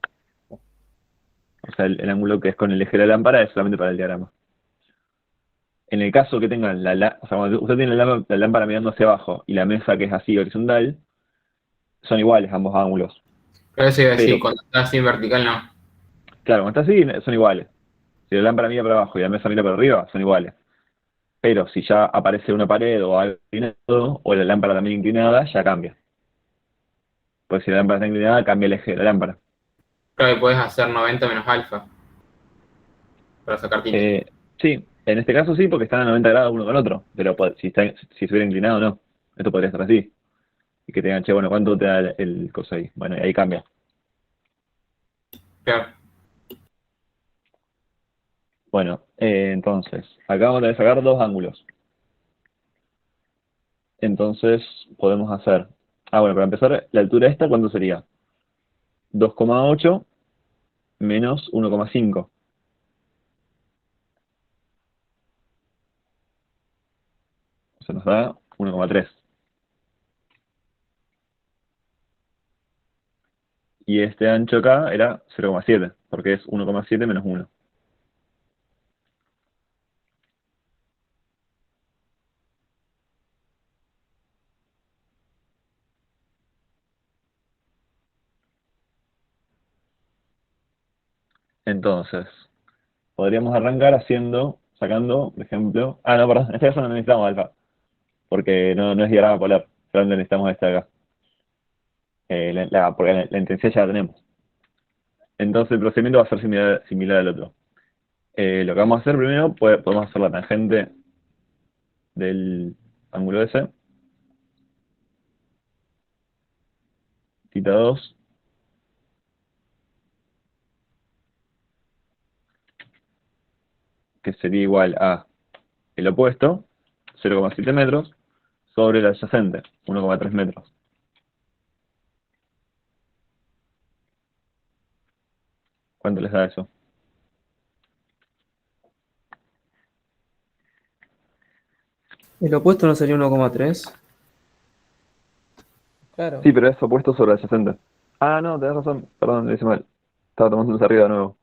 O sea, el ángulo que es con el eje de la lámpara es solamente para el diagrama. En el caso que tengan o sea, cuando usted tiene la lámpara mirando hacia abajo y la mesa que es así horizontal, son iguales ambos ángulos. Pero eso iba a decir, Pero, cuando está así vertical no. claro, cuando está así son iguales. Si la lámpara mira para abajo y la mesa mira para arriba, son iguales. Pero si ya aparece una pared o algo inclinado, o la lámpara también inclinada, ya cambia. Porque si la lámpara está inclinada, cambia el eje de la lámpara. Claro que puedes hacer 90 menos alfa. Para sacar θ. Sí, en este caso sí, porque están a 90 grados uno con otro. Pero si estuviera inclinado, no. Esto podría estar así. Y que te digan, che, bueno, ¿cuánto te da el coso ahí? Bueno, y ahí cambia. Claro. Bueno, entonces, acá vamos a tener que sacar dos ángulos. Entonces, podemos hacer... bueno, para empezar, la altura esta, ¿cuánto sería? 2,8 menos 1,5. O sea, nos da 1,3. Y este ancho acá era 0,7, porque es 1,7 menos 1. Entonces, podríamos arrancar sacando, por ejemplo... no, perdón, en este caso no necesitamos alfa, porque no es diagrama polar, solamente necesitamos este de acá. Porque la intensidad ya la tenemos. Entonces el procedimiento va a ser similar al otro. Lo que vamos a hacer primero, podemos hacer la tangente del ángulo S, θ 2, que sería igual a el opuesto, 0,7 metros, sobre el adyacente, 1,3 metros. ¿Cuánto les da eso? ¿El opuesto no sería 1,3? Claro. Sí, pero es opuesto sobre el adyacente. Ah, no, tenés razón. Perdón, lo hice mal. Estaba tomando un arriba de nuevo.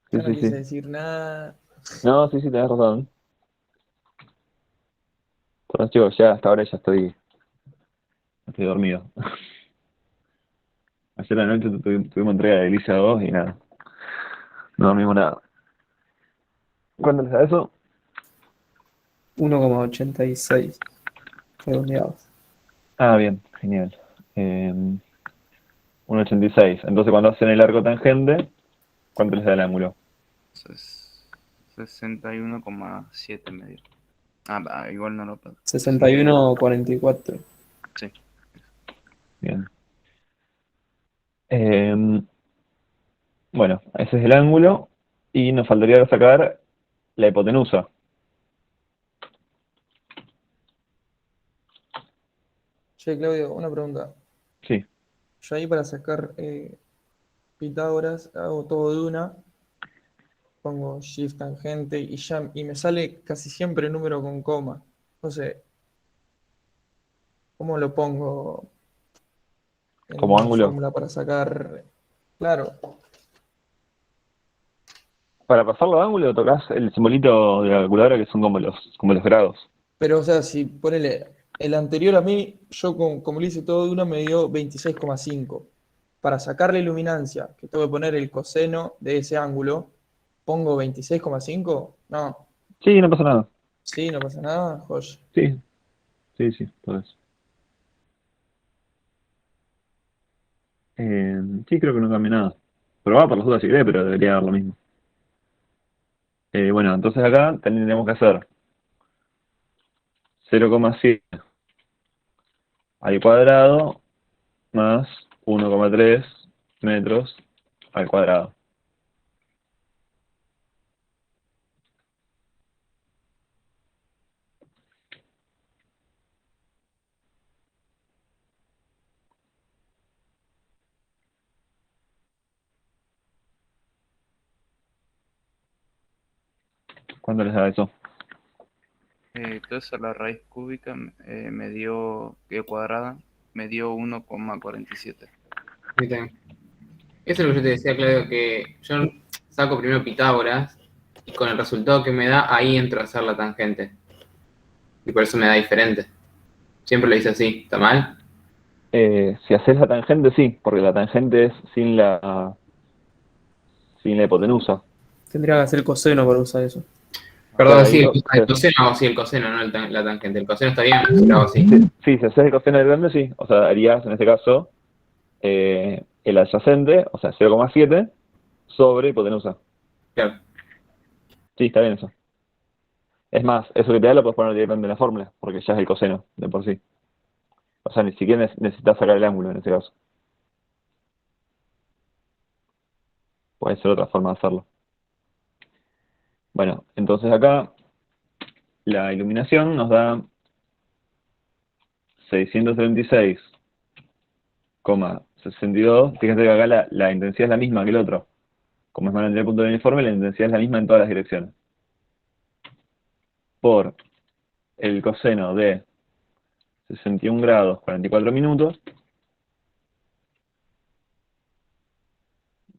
Sí, Yo no sí, quise sí. decir nada. No, sí, tenés razón. Perdón, chicos, ya hasta ahora ya estoy dormido. Ayer a la noche tuvimos entrega de Elisa 2 y nada. No dormimos nada. ¿Cuánto les da eso? 1,86 redondeados. Ah, bien, genial. 1,86. Entonces cuando hacen el arco tangente, ¿cuánto les da el ángulo? 61,7 medio. Igual no lo puedo. 61,44. Sí. Bien. Bueno, ese es el ángulo. Y nos faltaría sacar la hipotenusa. Che, Claudio, una pregunta. Sí. Yo ahí para sacar Pitágoras hago todo de una, pongo shift tangente y me sale casi siempre número con coma. Entonces, ¿cómo lo pongo en Como una ángulo. fórmula para sacar? Claro, Para pasarlo a ángulo tocas el simbolito de la calculadora que son como los grados. pero o sea, si ponele el anterior a mí, yo como lo hice todo de una me dio 26,5. Para sacar la iluminancia, que tengo que poner el coseno de ese ángulo, ¿pongo 26,5? No. Sí, no pasa nada. Sí, no pasa nada, joya. Sí, sí, todo eso. Sí, creo que no cambia nada. Probá por las dudas si querés, pero debería dar lo mismo. Bueno, entonces acá tendríamos que hacer 0,7 al cuadrado más 1,3 metros al cuadrado. ¿Cuánto les da eso? Entonces la raíz cúbica me dio, cuadrada, me dio 1,47. ¿Viste? Eso es lo que yo te decía, Claudio, que yo saco primero Pitágoras y con el resultado que me da, ahí entro a hacer la tangente. Y por eso me da diferente. Siempre lo hice así, ¿está mal? Si haces la tangente, sí, porque la tangente es sin la hipotenusa. Tendría que hacer coseno para usar eso. Perdón, Claro, sí, ahí el coseno hago así, el coseno, no la tangente. El coseno está bien, pero lo hago así. Sí, si haces el coseno del grande, sí. O sea, harías en este caso el adyacente, o sea, 0,7 sobre hipotenusa. Claro. Sí, está bien eso. Es más, eso que te da lo puedes poner directamente en la fórmula, porque ya es el coseno de por sí. O sea, ni siquiera necesitas sacar el ángulo en ese caso. Puede ser otra forma de hacerlo. Bueno, entonces acá la iluminación nos da 636,62. Fíjate que acá la intensidad es la misma que el otro. Como es manera del punto de uniforme, la intensidad es la misma en todas las direcciones. Por el coseno de 61 grados 44 minutos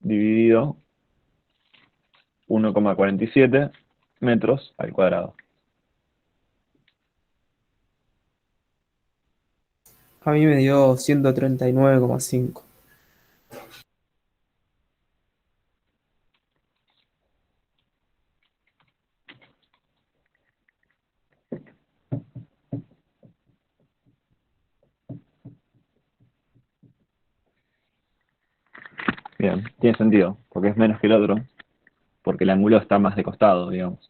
dividido 1,47 metros al cuadrado. A mí me dio 139,5. Bien, tiene sentido, porque es menos que el otro, porque el ángulo está más de costado, digamos.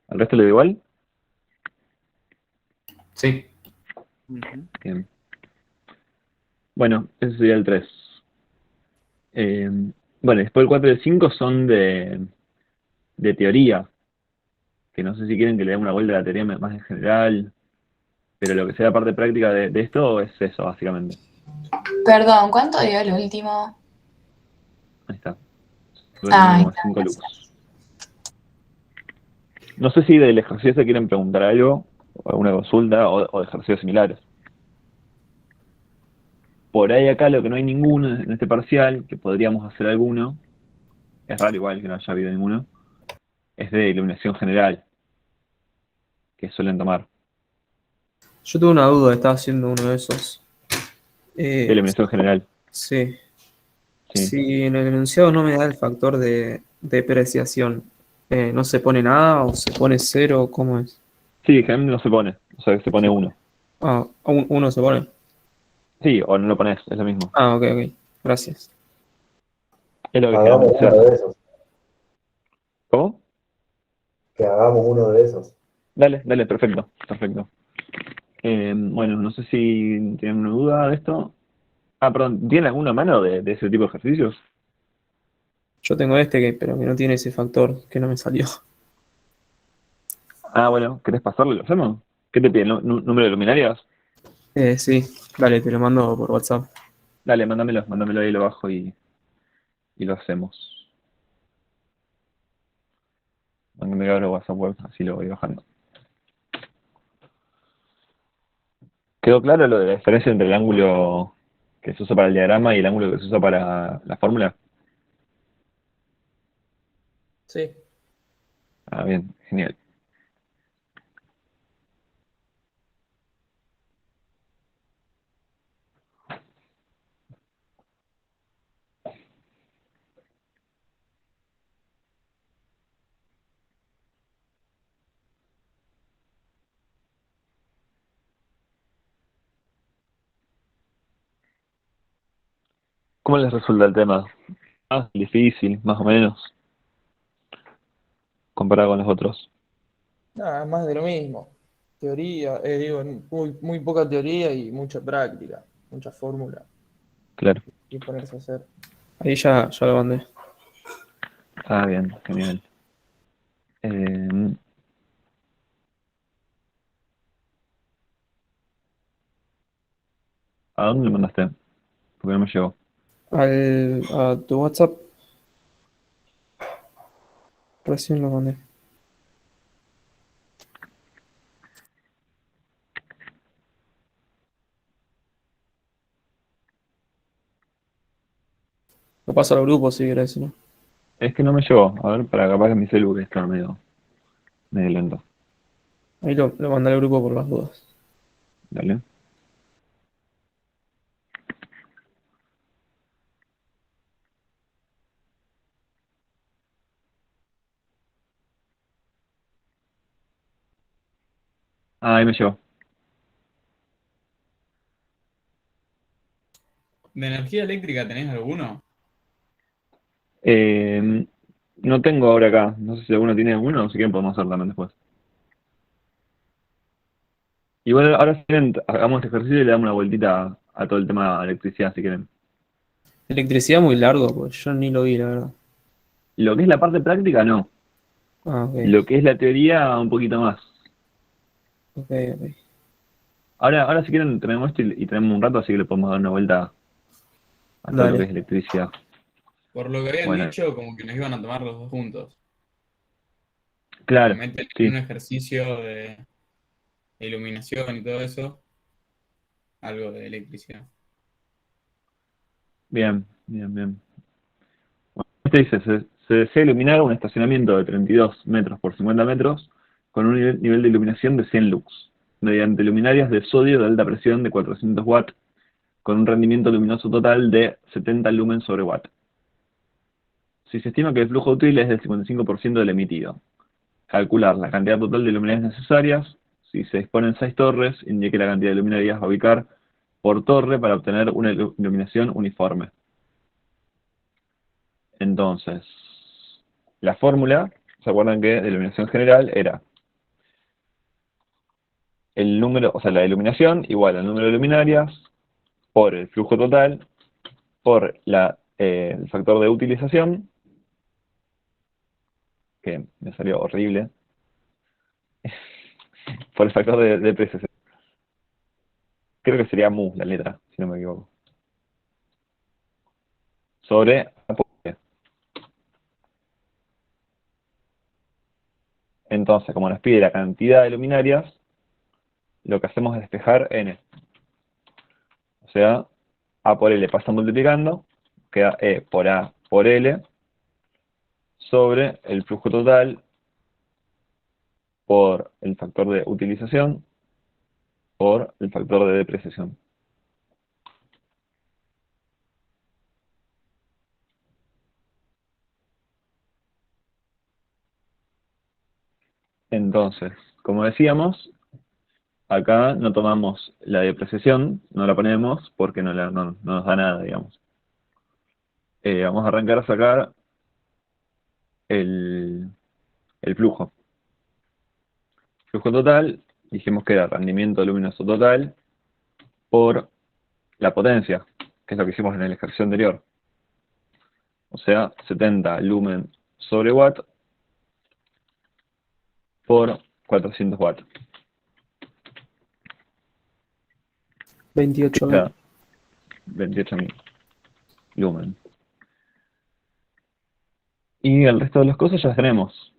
¿Al resto le da igual? Sí. Bien. Bueno, ese sería el 3. Bueno, después el 4 y el 5 son de teoría, que no sé si quieren que le dé una vuelta a la teoría más en general, pero lo que sea parte práctica de esto es eso, básicamente. Perdón, ¿cuánto dio el último? Ahí está. Ahí 9,5 lux. No sé si del ejercicio se quieren preguntar algo, o alguna consulta, o de ejercicios similares. Por ahí acá lo que no hay ninguno en este parcial, que podríamos hacer alguno, es raro igual que no haya habido ninguno, es de iluminación general, que suelen tomar. Yo tuve una duda, estaba haciendo uno de esos. De iluminación general. Sí. Sí. Si en el enunciado no me da el factor de depreciación, ¿no se pone nada o se pone cero? ¿Cómo es? Sí, generalmente no se pone, o sea que se pone 1. Ah, uno se pone. Sí, o no lo pones, es lo mismo. Ah, ok. Gracias. Es lo que Hagamos generalmente se uno hace. de esos. ¿Cómo? Que hagamos uno de esos. Dale, perfecto. Bueno, no sé si tienen una duda de esto. Ah, perdón, ¿tienen alguna mano de ese tipo de ejercicios? Yo tengo pero que no tiene ese factor que no me salió. Ah, bueno, ¿querés pasarlo y lo hacemos? ¿Qué te piden? ¿Número de luminarias? Sí, dale, te lo mando por WhatsApp. Dale, mándamelo ahí lo bajo y lo hacemos. Mándame ahora WhatsApp web, así lo voy bajando. ¿Quedó claro lo de la diferencia entre el ángulo que se usa para el diagrama y el ángulo que se usa para la fórmula? Sí. Ah, bien, genial. ¿Cómo les resulta el tema? ¿Más difícil, más o menos, comparado con los otros? Nada, más de lo mismo. Teoría, muy poca teoría y mucha práctica, mucha fórmula Claro. y ponerse a hacer. Ahí ya lo mandé. Ah, bien, genial. ¿A dónde lo mandaste? Porque no me llegó. A tu WhatsApp recién lo mandé. Lo paso al grupo si querés, ¿no? Es que no me llegó. A ver, para capaz que mi celu que está medio lento. Ahí lo mandé al grupo por las dudas. Dale. Ah, ahí me llegó. ¿De energía eléctrica tenés alguno? No tengo ahora acá. No sé si alguno tiene alguno, o si quieren podemos hacer también después. Igual ahora si quieren, hagamos este ejercicio y le damos una vueltita a todo el tema de electricidad, si quieren. Electricidad muy largo, pues yo ni lo vi, la verdad. Lo que es la parte práctica, no. Ah, ok. Lo que es la teoría, un poquito más. Ok. Ahora si quieren, tenemos esto y tenemos un rato, así que le podemos dar una vuelta a todo lo que Dale. es electricidad. Por lo que habían Bueno, dicho, como que nos iban a tomar los dos juntos. claro, Meten sí. un ejercicio de iluminación y todo eso. Algo de electricidad. Bien. Este dice, se desea iluminar un estacionamiento de 32 metros por 50 metros con un nivel de iluminación de 100 lux, mediante luminarias de sodio de alta presión de 400 watts, con un rendimiento luminoso total de 70 lumens sobre watt. Si se estima que el flujo útil es del 55% del emitido, calcular la cantidad total de luminarias necesarias. Si se disponen 6 torres, indique la cantidad de luminarias a ubicar por torre para obtener una iluminación uniforme. Entonces, la fórmula, ¿se acuerdan que de iluminación general era el número, o sea, la iluminación igual al número de luminarias por el flujo total por el factor de utilización, que me salió horrible, por el factor de depreciación. Creo que sería mu la letra, si no me equivoco. Sobre aporte. Entonces, como nos pide la cantidad de luminarias, lo que hacemos es despejar n. O sea, A por L pasa multiplicando, queda E por A por L, sobre el flujo total por el factor de utilización por el factor de depreciación. Entonces, como decíamos, acá no tomamos la depreciación, no la ponemos porque no nos da nada, digamos. Vamos a arrancar a sacar el flujo. Flujo total, dijimos que era rendimiento luminoso total por la potencia, que es lo que hicimos en el ejercicio anterior. O sea, 70 lumen sobre watt por 400 watts. 28.000. 28.000 lumen. Y el resto de las cosas ya las tenemos,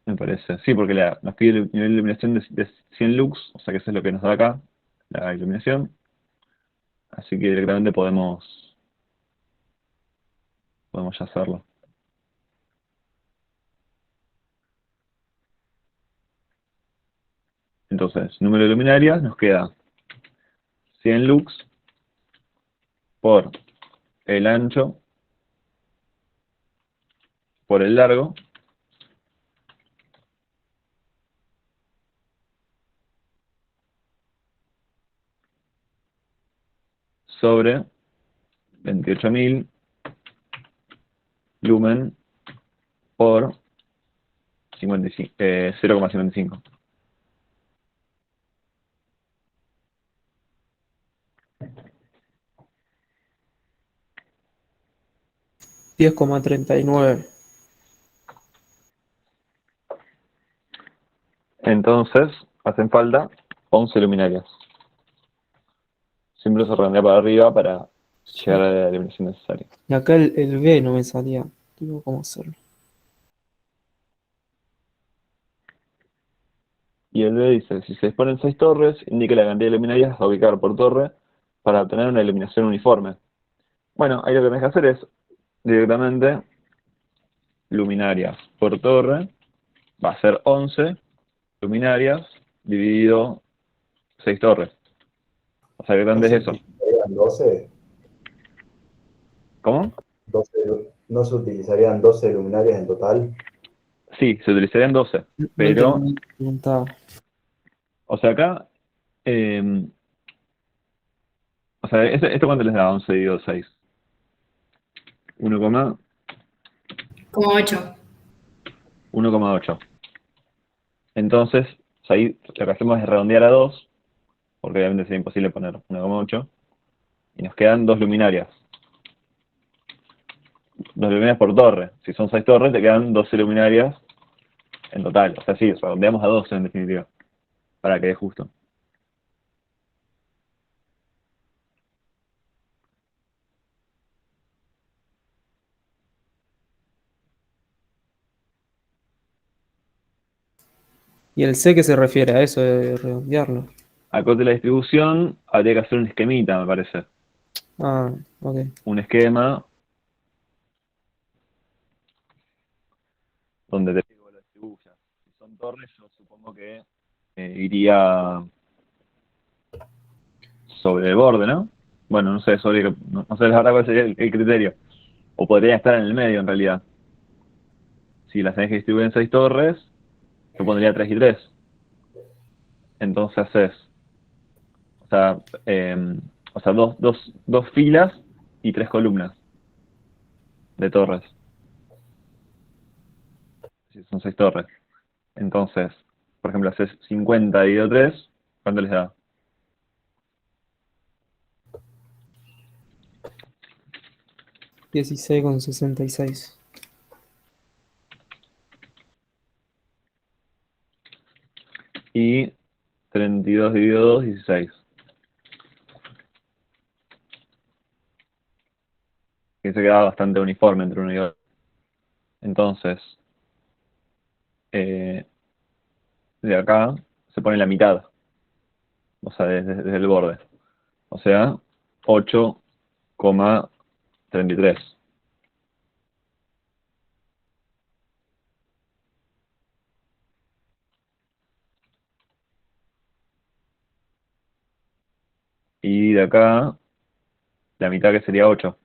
me parece. Sí, porque nos pide el nivel de iluminación de 100 lux, o sea que eso es lo que nos da acá, la iluminación. Así que directamente podemos ya hacerlo. Entonces, número de luminarias nos queda 100 lux por el ancho por el largo sobre 28.000 lumen por 0,55. $10,39. Entonces, hacen falta 11 luminarias. Siempre se redondea para arriba para llegar a la iluminación necesaria. Y acá el B no me salía. Digo, ¿cómo hacerlo? Y el B dice, si se disponen 6 torres, indique la cantidad de luminarias a ubicar por torre para obtener una iluminación uniforme. Bueno, ahí lo que tenés que hacer es directamente luminarias por torre, va a ser 11 luminarias dividido 6 torres. O sea, ¿qué grande es eso? ¿Serían 12? ¿Cómo? 12, ¿no se utilizarían 12 luminarias en total? Sí, se utilizarían 12, pero... O sea, acá... o sea, ¿esto cuánto les da? 11 dividido 6. 1,8. 1,8. Entonces, ahí lo que hacemos es redondear a 2, porque obviamente sería imposible poner 1,8, y nos quedan 2 luminarias. 2 luminarias por torre. Si son 6 torres, te quedan 12 luminarias en total. O sea, sí, redondeamos a 12 en definitiva, para que dé justo. ¿Y el C qué se refiere a eso de redondearlo? Acorde de la distribución, habría que hacer un esquemita, me parece. Ah, ok. Un esquema donde te digo lo distribuya. Si son torres, yo supongo que iría sobre el borde, ¿no? Bueno, no sé, no sé la verdad cuál sería el criterio. O podría estar en el medio, en realidad. Si las tenés que distribuir en 6 torres, yo pondría 3 y 3. Entonces haces, o sea, dos filas y 3 columnas de torres. Sí, son 6 torres. Entonces, por ejemplo, haces 50 dividido 3, ¿cuánto les da? $16,66. Y 32 dividido 2, 16. Que se queda bastante uniforme entre uno y otro. Entonces, de acá se pone la mitad, o sea, desde el borde. O sea, 8,33. Y de acá, la mitad que sería 8.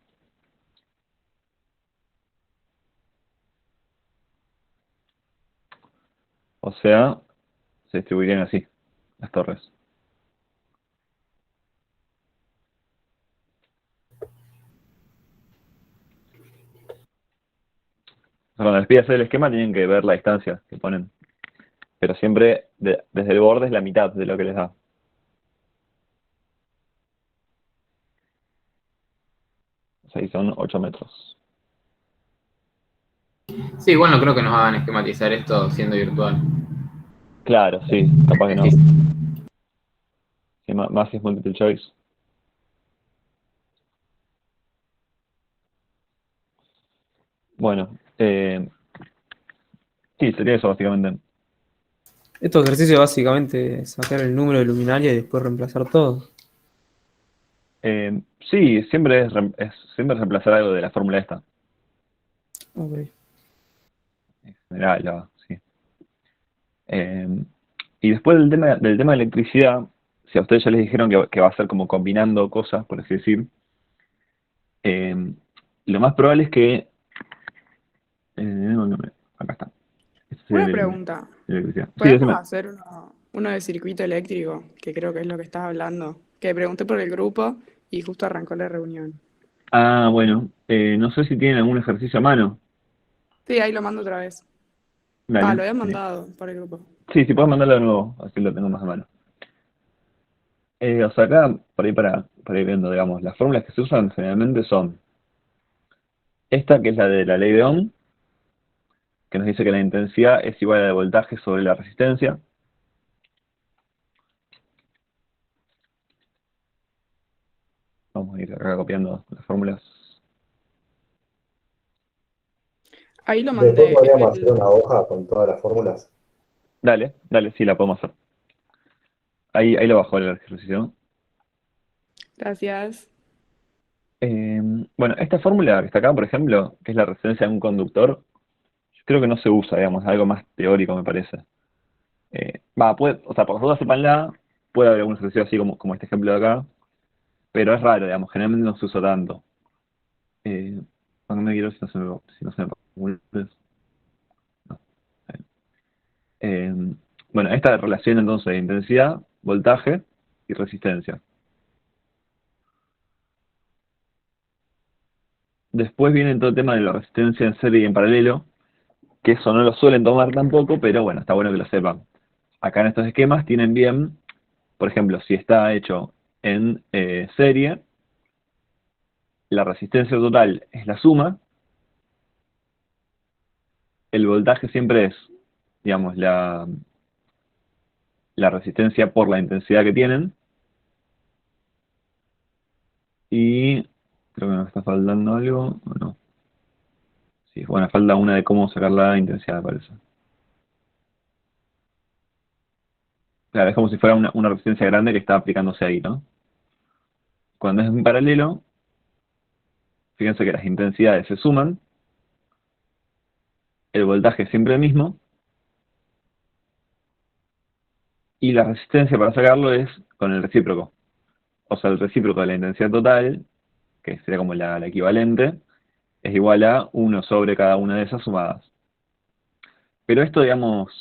O sea, se distribuirían así, las torres. O sea, cuando les pide hacer el esquema tienen que ver la distancia que ponen. Pero siempre desde el borde es la mitad de lo que les da. O sea, ahí son 8 metros. Sí, igual no creo que nos hagan esquematizar esto siendo virtual. Claro, sí, capaz que no. Sí, más si es multiple choice. Bueno, sí, sería eso básicamente. Este ejercicio básicamente es sacar el número de luminaria y después reemplazar todo. Sí, siempre siempre reemplazar algo de la fórmula esta. Ok. En general, sí. Y después del tema de electricidad, si a ustedes ya les dijeron que va a ser como combinando cosas, por así decir, lo más probable es que... acá está. Este sería Una el pregunta. electricidad. Sí, ¿Podemos decime. hacer uno de circuito eléctrico? Que creo que es lo que estás hablando. Que pregunté por el grupo y justo arrancó la reunión. Ah, bueno, no sé si tienen algún ejercicio a mano. Sí, ahí lo mando otra vez. Dale. Lo había mandado por el grupo. Sí, si puedes mandarlo de nuevo, así lo tengo más a mano. O sea, acá, por ahí para ir viendo, digamos, las fórmulas que se usan generalmente son esta, que es la de la ley de Ohm, que nos dice que la intensidad es igual a la de voltaje sobre la resistencia. Vamos a ir acá copiando las fórmulas. Ahí lo Después mandé. podríamos hacer una hoja con todas las fórmulas. Dale, sí, la podemos hacer. Ahí lo bajo el ejercicio. Gracias. Bueno, esta fórmula que está acá, por ejemplo, que es la resistencia de un conductor, yo creo que no se usa, digamos, es algo más teórico, me parece. O sea, por todas sépanla, puede haber algún ejercicio así como este ejemplo de acá, pero es raro, digamos, generalmente no se usa tanto. No me quiero si no se me no. Bueno, esta relación entonces de intensidad, voltaje y resistencia. Después viene todo el tema de la resistencia en serie y en paralelo, que eso no lo suelen tomar tampoco, pero bueno, está bueno que lo sepan. Acá en estos esquemas tienen bien, por ejemplo, si está hecho en serie, la resistencia total es la suma, el voltaje siempre es, digamos, la resistencia por la intensidad que tienen, y creo que nos está faltando algo, ¿o no? Sí, bueno, falta una de cómo sacar la intensidad, me parece. Claro, es como si fuera una resistencia grande que está aplicándose ahí, ¿no? Cuando es en paralelo, fíjense que las intensidades se suman, el voltaje es siempre el mismo, y la resistencia para sacarlo es con el recíproco. O sea, el recíproco de la intensidad total, que sería como la equivalente, es igual a 1 sobre cada una de esas sumadas. Pero esto, digamos,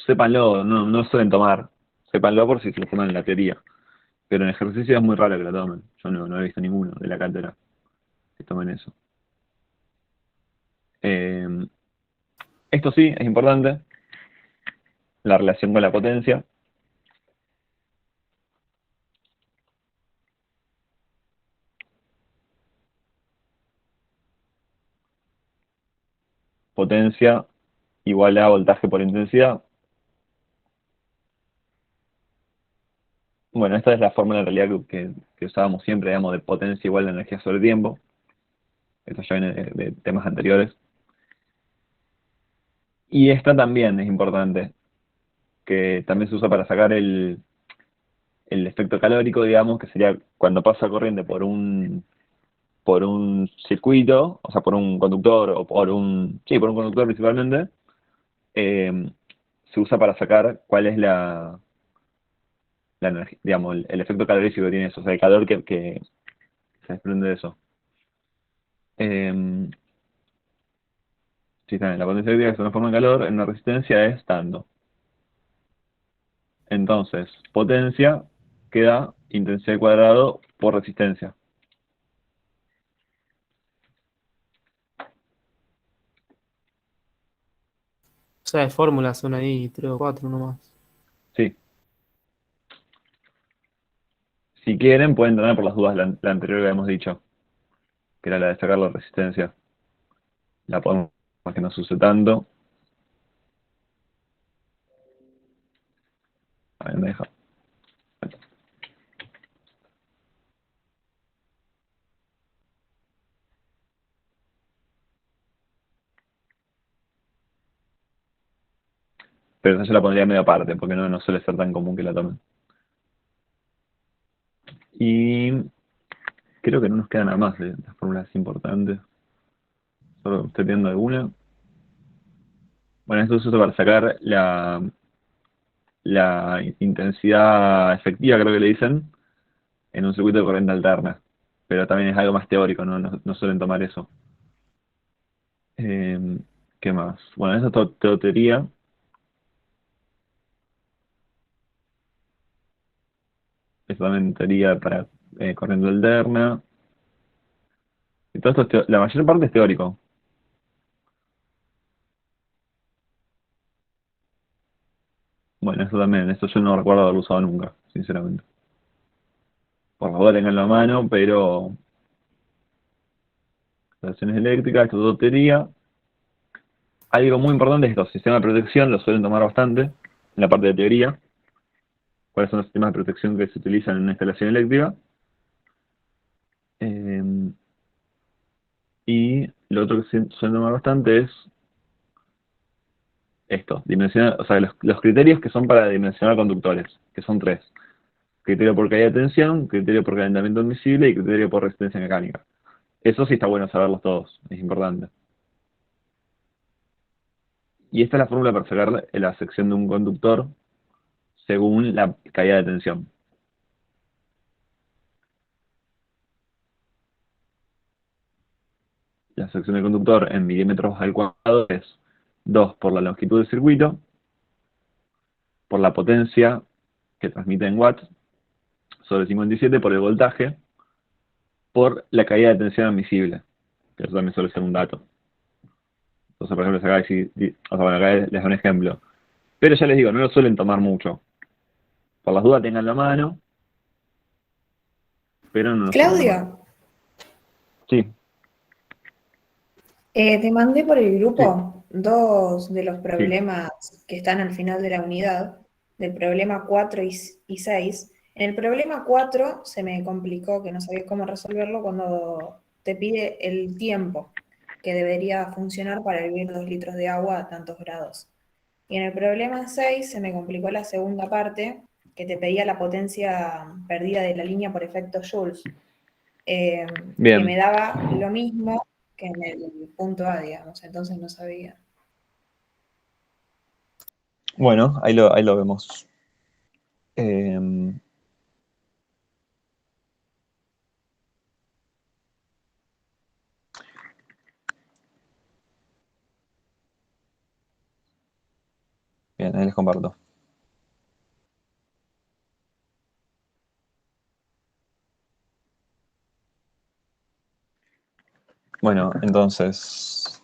sépanlo, no suelen tomar. Sépanlo por si se lo toman en la teoría. Pero en ejercicio es muy raro que lo tomen. Yo no he visto ninguno de la cátedra que tomen eso. Eh, Esto sí, es importante. La relación con la potencia. Potencia igual a voltaje por intensidad. Bueno, esta es la fórmula en realidad que usábamos siempre, digamos, de potencia igual a energía sobre tiempo. Esto ya viene de temas anteriores. Y esta también es importante, que también se usa para sacar el efecto calórico, digamos, que sería cuando pasa corriente por un circuito, o sea, por un conductor, o por un conductor principalmente, se usa para sacar cuál es la energía, digamos, el efecto calorífico que tiene eso, o sea, el calor que se desprende de eso. Sí, también, la potencia eléctrica que se transforma en calor en una resistencia es tanto. Entonces, potencia queda intensidad al cuadrado por resistencia. O sea, de fórmulas son ahí 3 o 4 nomás. Sí. Si quieren, pueden tener por las dudas la anterior que habíamos dicho, que era la de sacar la resistencia. La podemos, más que no se use tanto. A ver, me deja. Pero esa yo la pondría medio aparte, porque no suele ser tan común que la tomen. Y creo que no nos queda nada más de las fórmulas importantes. Solo estoy viendo alguna. Bueno, esto se usa para sacar la intensidad efectiva, creo que le dicen, en un circuito de corriente alterna. Pero también es algo más teórico, no suelen tomar eso. ¿Qué más? Bueno, eso es todo teoría. Eso también teoría para corriente alterna. Y todo esto la mayor parte es teórico. Bueno, eso también, eso yo no recuerdo haberlo usado nunca, sinceramente. Por favor, tenganlo a mano, pero relaciones eléctricas, esto es todo teoría. Algo muy importante es estos sistemas de protección, lo suelen tomar bastante en la parte de teoría. ¿Cuáles son los sistemas de protección que se utilizan en una instalación eléctrica? Y lo otro que se suelen tomar bastante es esto, dimensionar, o sea, los criterios que son para dimensionar conductores, que son tres. Criterio por caída de tensión, criterio por calentamiento admisible y criterio por resistencia mecánica. Eso sí está bueno saberlos todos, es importante. Y esta es la fórmula para sacar la sección de un conductor según la caída de tensión. La sección del conductor en milímetros al cuadrado es 2 por la longitud del circuito, por la potencia que transmite en watts, sobre 57 por el voltaje, por la caída de tensión admisible, que eso también suele ser un dato. Entonces, por ejemplo, acá, o sea, bueno, acá les doy un ejemplo. Pero ya les digo, no lo suelen tomar mucho. Por las dudas tengan la mano, pero no lo suelen tomar. Claudio, Sí, te mandé por el grupo dos de los problemas que están al final de la unidad, del problema 4 y 6. En el problema 4 se me complicó que no sabía cómo resolverlo cuando te pide el tiempo que debería funcionar para hervir 2 litros de agua a tantos grados. Y en el problema 6 se me complicó la segunda parte, que te pedía la potencia perdida de la línea por efecto Joule, que bien. me daba lo mismo que en el punto A, digamos, entonces no sabía. Bueno, ahí lo vemos. Bien, ahí les comparto. Bueno, entonces,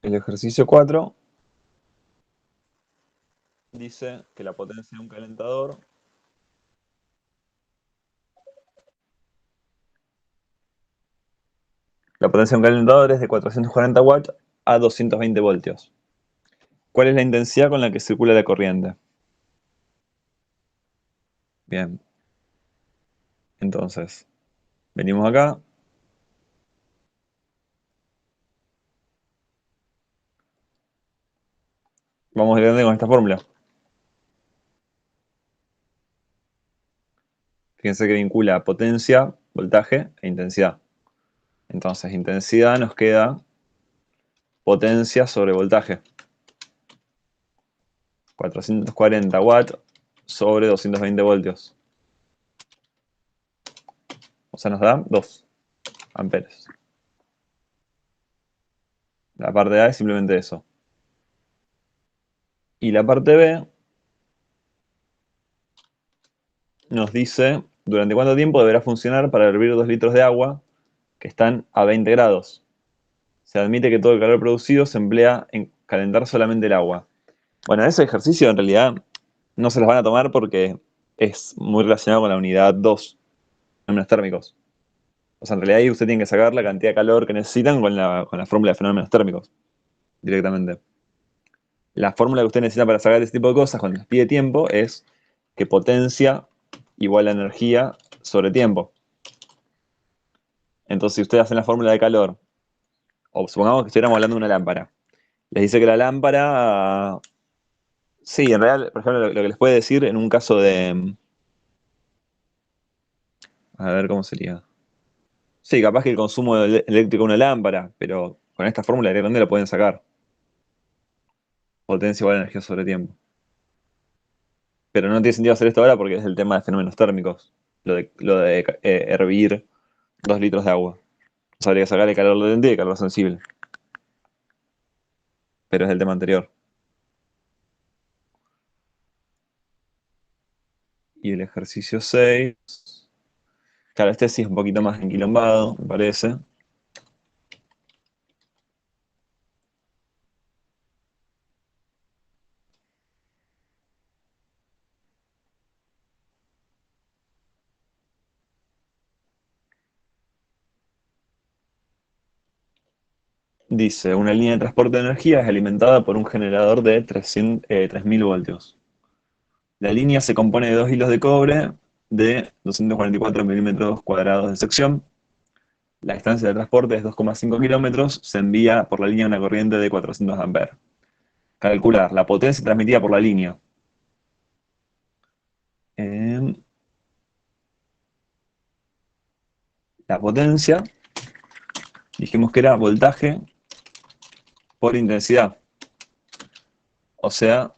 el ejercicio 4 dice que la potencia de un calentador es de 440 watts a 220 voltios. ¿Cuál es la intensidad con la que circula la corriente? Bien. Entonces, venimos acá. Vamos grande con esta fórmula. Fíjense que vincula potencia, voltaje e intensidad. Entonces, intensidad nos queda potencia sobre voltaje. 440 watts sobre 220 voltios. O sea, nos da 2 amperes. La parte A es simplemente eso. Y la parte B nos dice durante cuánto tiempo deberá funcionar para hervir 2 litros de agua que están a 20 grados. Se admite que todo el calor producido se emplea en calentar solamente el agua. Bueno, ese ejercicio en realidad no se los van a tomar porque es muy relacionado con la unidad 2, fenómenos térmicos. O sea, en realidad ahí usted tiene que sacar la cantidad de calor que necesitan con la fórmula de fenómenos térmicos, directamente. La fórmula que usted necesita para sacar este tipo de cosas cuando les pide tiempo es que potencia igual a energía sobre tiempo. Entonces, si ustedes hacen la fórmula de calor, o supongamos que estuviéramos hablando de una lámpara, les dice que la lámpara, sí, en realidad, por ejemplo, lo que les puede decir en un caso de, a ver, ¿cómo sería? Sí, capaz que el consumo eléctrico de una lámpara, pero con esta fórmula directamente lo pueden sacar. Potencia igual a energía sobre tiempo. Pero no tiene sentido hacer esto ahora porque es el tema de fenómenos térmicos. Lo de hervir 2 litros de agua. O sea, habría que sacar el calor latente y el calor sensible. Pero es el tema anterior. Y el ejercicio 6. Claro, este sí es un poquito más enquilombado, me parece. Dice, una línea de transporte de energía es alimentada por un generador de 3000 voltios. La línea se compone de 2 hilos de cobre de 244 milímetros cuadrados de sección. La distancia de transporte es 2,5 kilómetros. Se envía por la línea una corriente de 400 amperes. Calcular la potencia transmitida por la línea. La potencia, dijimos que era voltaje por intensidad. O sea,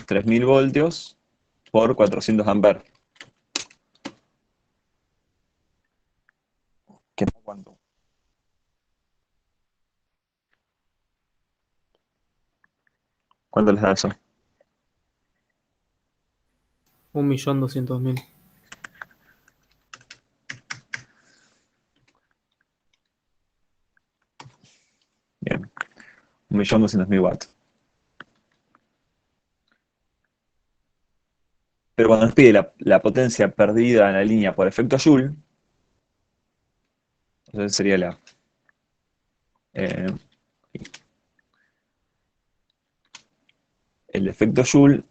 3000 voltios por 400 amperes. ¿Qué da cuánto? ¿Cuánto les da eso? 1.200.000. Bien. 1.200.000 watts. Pero cuando nos pide la potencia perdida en la línea por efecto Joule, entonces sería eh, el efecto Joule.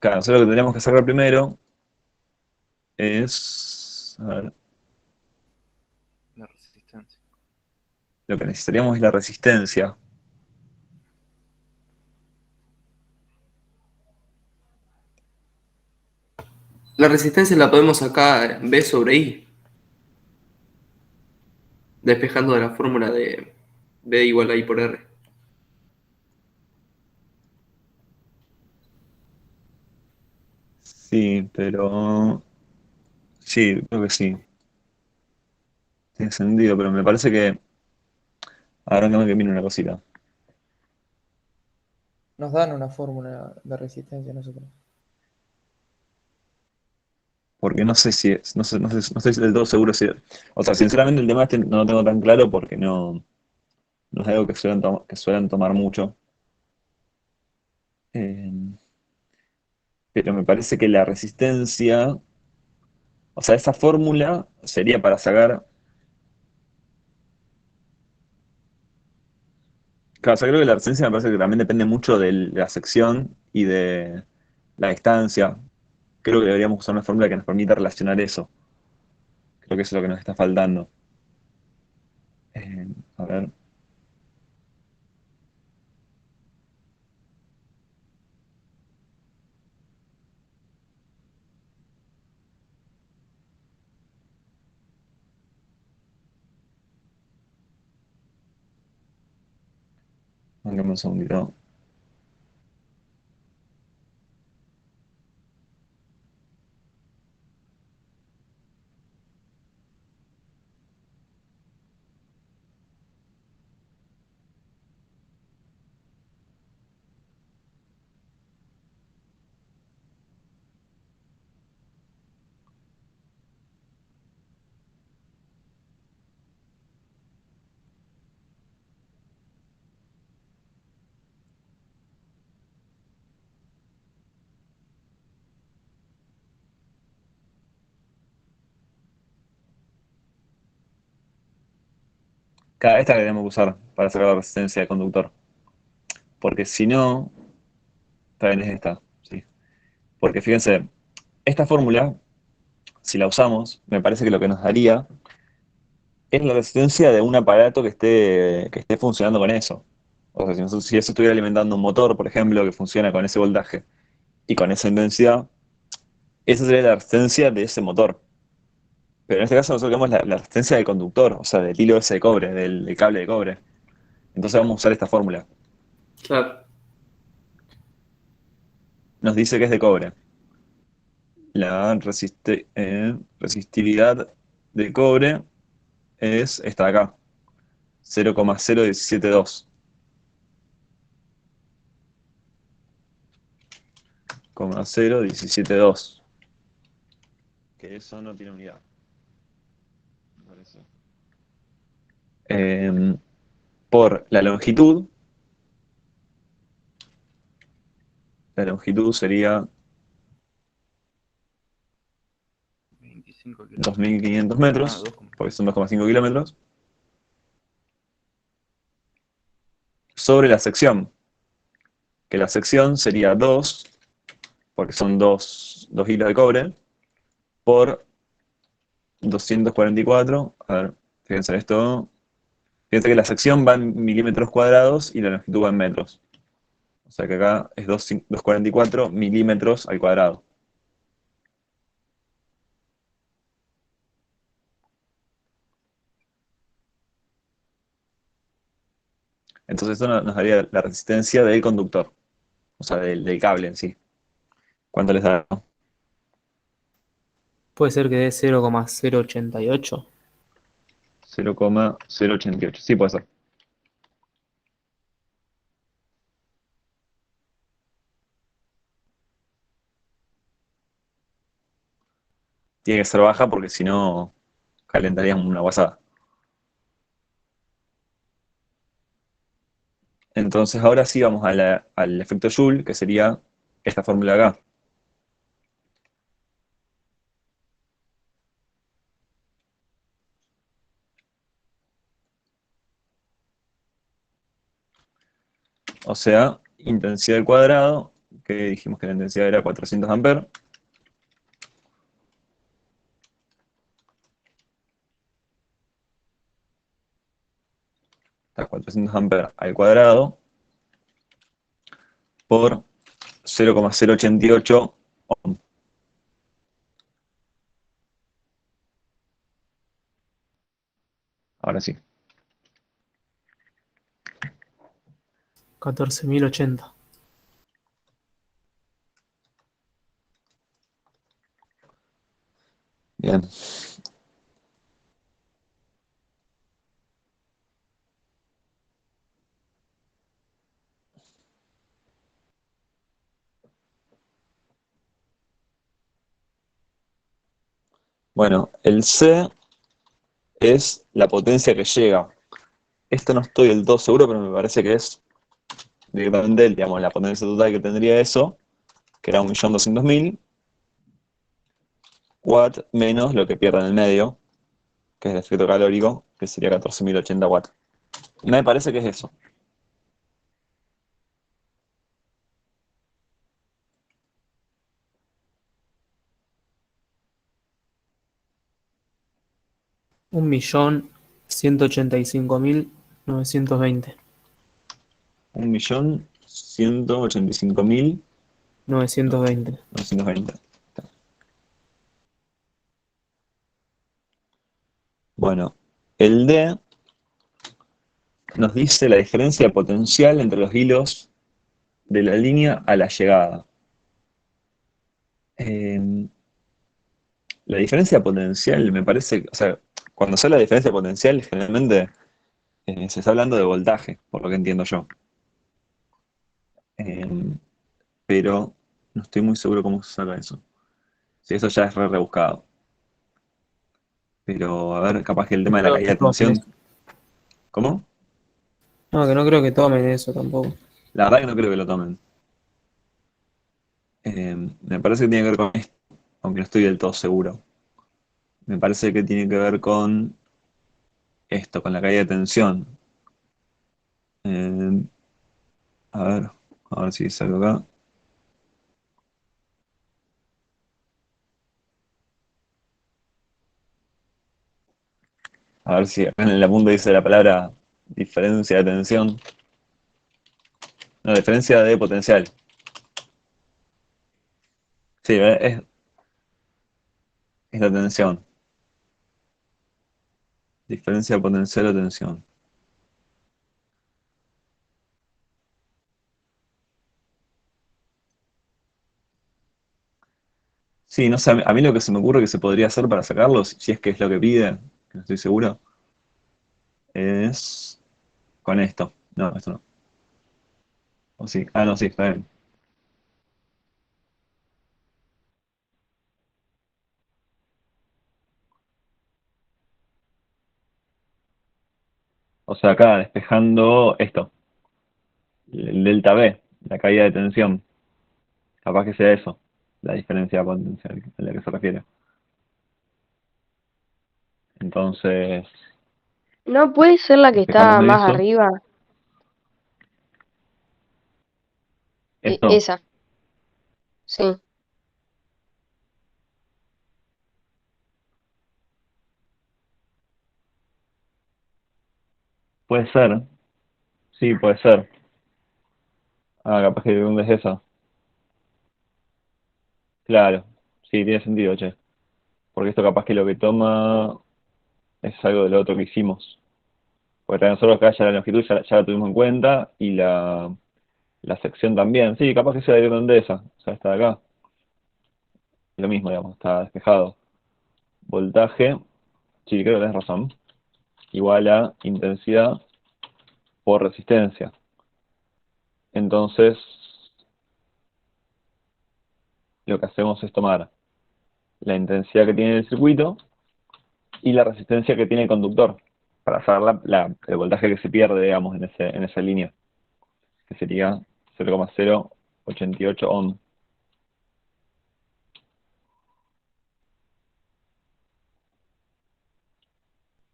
Claro, nosotros lo que tendríamos que sacar primero es, a ver, La resistencia. lo que necesitaríamos es la resistencia. La resistencia la podemos sacar B sobre I, despejando de la fórmula de B igual a I por R. Sí, pero Sí, creo que sí. Tiene sentido, pero me parece que. Ahora que me viene una cosita. Nos dan una fórmula de resistencia nosotros. Porque no sé si es. No estoy del todo seguro si. O sea, sinceramente el tema este no lo tengo tan claro porque no es algo que suelen tomar mucho. Eh, pero me parece que la resistencia. O sea, esa fórmula sería para sacar. Claro, o sea, creo que la resistencia me parece que también depende mucho de la sección y de la distancia. Creo que deberíamos usar una fórmula que nos permita relacionar eso. Creo que eso es lo que nos está faltando. A ver. Dame un segundito. Esta que tenemos que usar para sacar la resistencia de conductor. Porque si no, también es esta. Sí. Porque fíjense, esta fórmula, si la usamos, me parece que lo que nos daría es la resistencia de un aparato que esté funcionando con eso. O sea, si eso estuviera alimentando un motor, por ejemplo, que funciona con ese voltaje y con esa intensidad, esa sería la resistencia de ese motor. Pero en este caso nosotros queremos la resistencia del conductor, o sea, del hilo ese de cobre, del cable de cobre. Entonces vamos a usar esta fórmula. Claro. Nos dice que es de cobre. La resistividad de cobre es esta de acá, 0,0172. 0,0172. Que eso no tiene unidad. Me parece. Por la longitud sería 25 kilómetros. 2.500 metros, porque son 2,5 kilómetros, sobre la sección, que la sección sería 2, porque son dos hilos de cobre, por 244. A ver, fíjense esto. Fíjense que la sección va en milímetros cuadrados y la longitud va en metros. O sea que acá es 244 milímetros al cuadrado. Entonces esto nos daría la resistencia del conductor, o sea, del cable en sí. ¿Cuánto les da? Puede ser que dé 0,088. 0,088. Sí, puede ser. Tiene que ser baja porque si no calentaríamos una guasada. Entonces ahora sí vamos al efecto Joule, que sería esta fórmula de acá. O sea, intensidad al cuadrado, que dijimos que la intensidad era 400 amperes. Está 400 amperes al cuadrado por 0,088 ohm. Ahora sí. 14.080. Bien. Bueno, el C es la potencia que llega. Esto no estoy del todo seguro, pero me parece que es directamente, digamos, la potencia total que tendría eso, que era 1.200.000 watts menos lo que pierde en el medio, que es el efecto calórico, que sería 14.080 watts. Me parece que es eso. Un millón 185.920. 1.185.920. 920. Bueno, el D nos dice la diferencia potencial entre los hilos de la línea a la llegada. La diferencia potencial me parece, o sea, cuando se habla de diferencia potencial, generalmente se está hablando de voltaje, por lo que entiendo yo. Pero no estoy muy seguro cómo se saca eso. Si eso ya es rebuscado. Pero a ver, capaz que el tema de la caída de tensión. ¿Cómo? No, que no creo que tomen eso tampoco. La verdad que no creo que lo tomen. Me parece que tiene que ver con esto, aunque no estoy del todo seguro. Me parece que tiene que ver con esto, con la caída de tensión. Eh, a ver si salgo acá. A ver si acá en la punta dice la palabra diferencia de tensión. No, diferencia de potencial. Sí, es la tensión. Diferencia potencial o tensión. Sí, no sé, a mí lo que se me ocurre que se podría hacer para sacarlos, si es que es lo que pide, que no estoy seguro, es con esto. No, esto no. O sí. Ah, no, sí, está bien. O sea, acá despejando esto, el delta B, la caída de tensión. Capaz que sea eso, la diferencia potencial a la que se refiere. Entonces, ¿No puede ser la que despejamos está más eso. arriba? Esto Esa, sí. puede ser, sí, puede ser. Ah, capaz que es eso. Claro, sí, tiene sentido, che. Porque esto capaz que lo que toma es algo de lo otro que hicimos. Porque también nosotros acá ya la longitud ya la tuvimos en cuenta y la sección también. Sí, capaz que sea directamente de esa. O sea, está de acá. Lo mismo, digamos, está despejado. Voltaje, sí, creo que tenés razón. Igual a intensidad por resistencia. Entonces, lo que hacemos es tomar la intensidad que tiene el circuito y la resistencia que tiene el conductor para saber el voltaje que se pierde, digamos, en esa línea, que sería 0,088 ohm.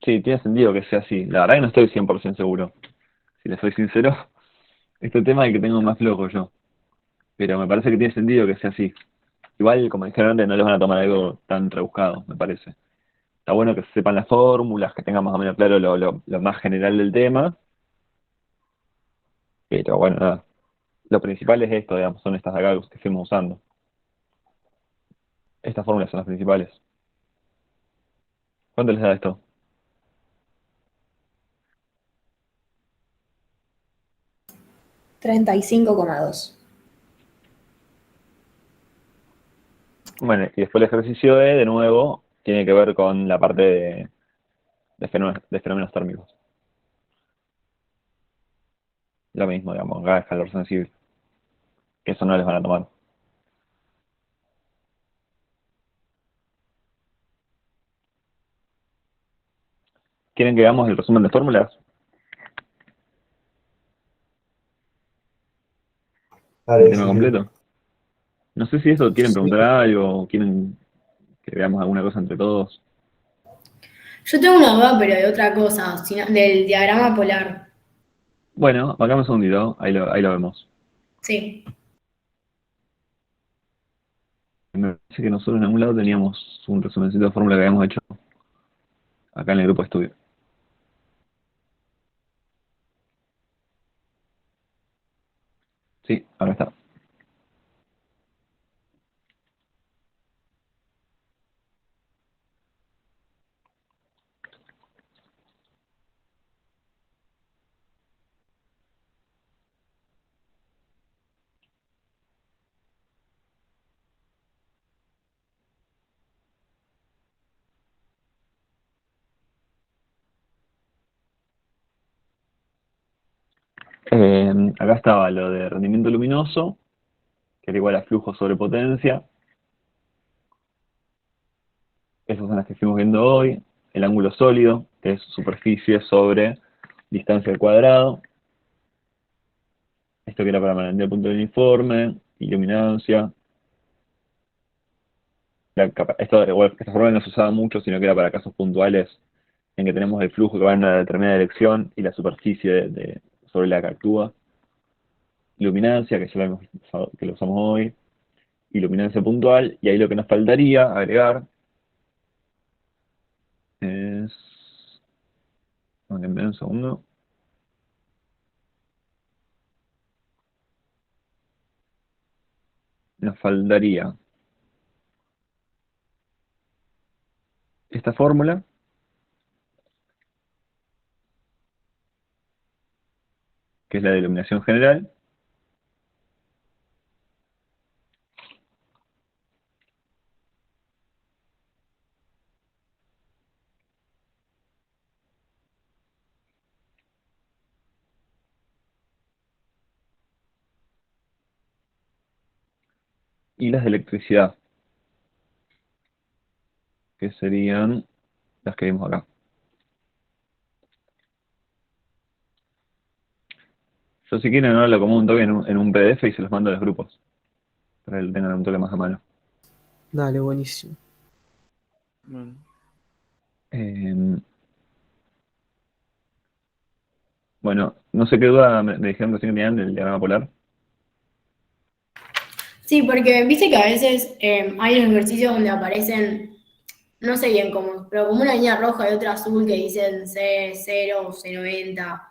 Sí, tiene sentido que sea así. La verdad que no estoy 100% seguro. Si les soy sincero, este tema es el que tengo más flojo yo. Pero me parece que tiene sentido que sea así. Igual, como dijeron antes, no les van a tomar algo tan rebuscado, me parece. Está bueno que sepan las fórmulas, que tengan más o menos claro lo más general del tema. Pero bueno, nada. Lo principal es esto, digamos, son estas de acá que fuimos usando. Estas fórmulas son las principales. ¿Cuánto les da esto? $35,2. Bueno, y después el ejercicio de nuevo, tiene que ver con la parte de fenómenos térmicos. Lo mismo, digamos, acá es calor sensible, que eso no les van a tomar. ¿Quieren que hagamos el resumen de fórmulas? ¿El tema completo? No sé si eso quieren preguntar algo, quieren que veamos alguna cosa entre todos. Yo tengo una duda, pero de otra cosa, del diagrama polar. Bueno, acá un segundito, ahí lo vemos. Sí. Me parece que nosotros en algún lado teníamos un resumencito de fórmula que habíamos hecho acá en el grupo de estudio. Sí, acá está. Acá estaba lo de rendimiento luminoso, que era igual a flujo sobre potencia. Esas son las que estuvimos viendo hoy. El ángulo sólido, que es superficie sobre distancia al cuadrado. Esto que era para mantener el punto del uniforme, iluminancia. Esta forma no se usaba mucho, sino que era para casos puntuales en que tenemos el flujo que va en una determinada dirección y la superficie sobre la que actúa. Iluminancia, que ya que lo usamos hoy. Iluminancia puntual, y ahí lo que nos faltaría agregar es... Déjenme un segundo. Nos faltaría esta fórmula, que es la de iluminación general, y las de electricidad, que serían las que vimos acá. Yo si quieren ahora lo como un toque en un PDF y se los mando a los grupos, para que lo tengan un toque más a mano. Dale, buenísimo. Bueno. Bueno, no sé qué duda me dijeron que tenían del diagrama polar. Sí, porque viste que a veces hay unos ejercicios donde aparecen, no sé bien cómo, pero como una línea roja y otra azul que dicen C0, C90,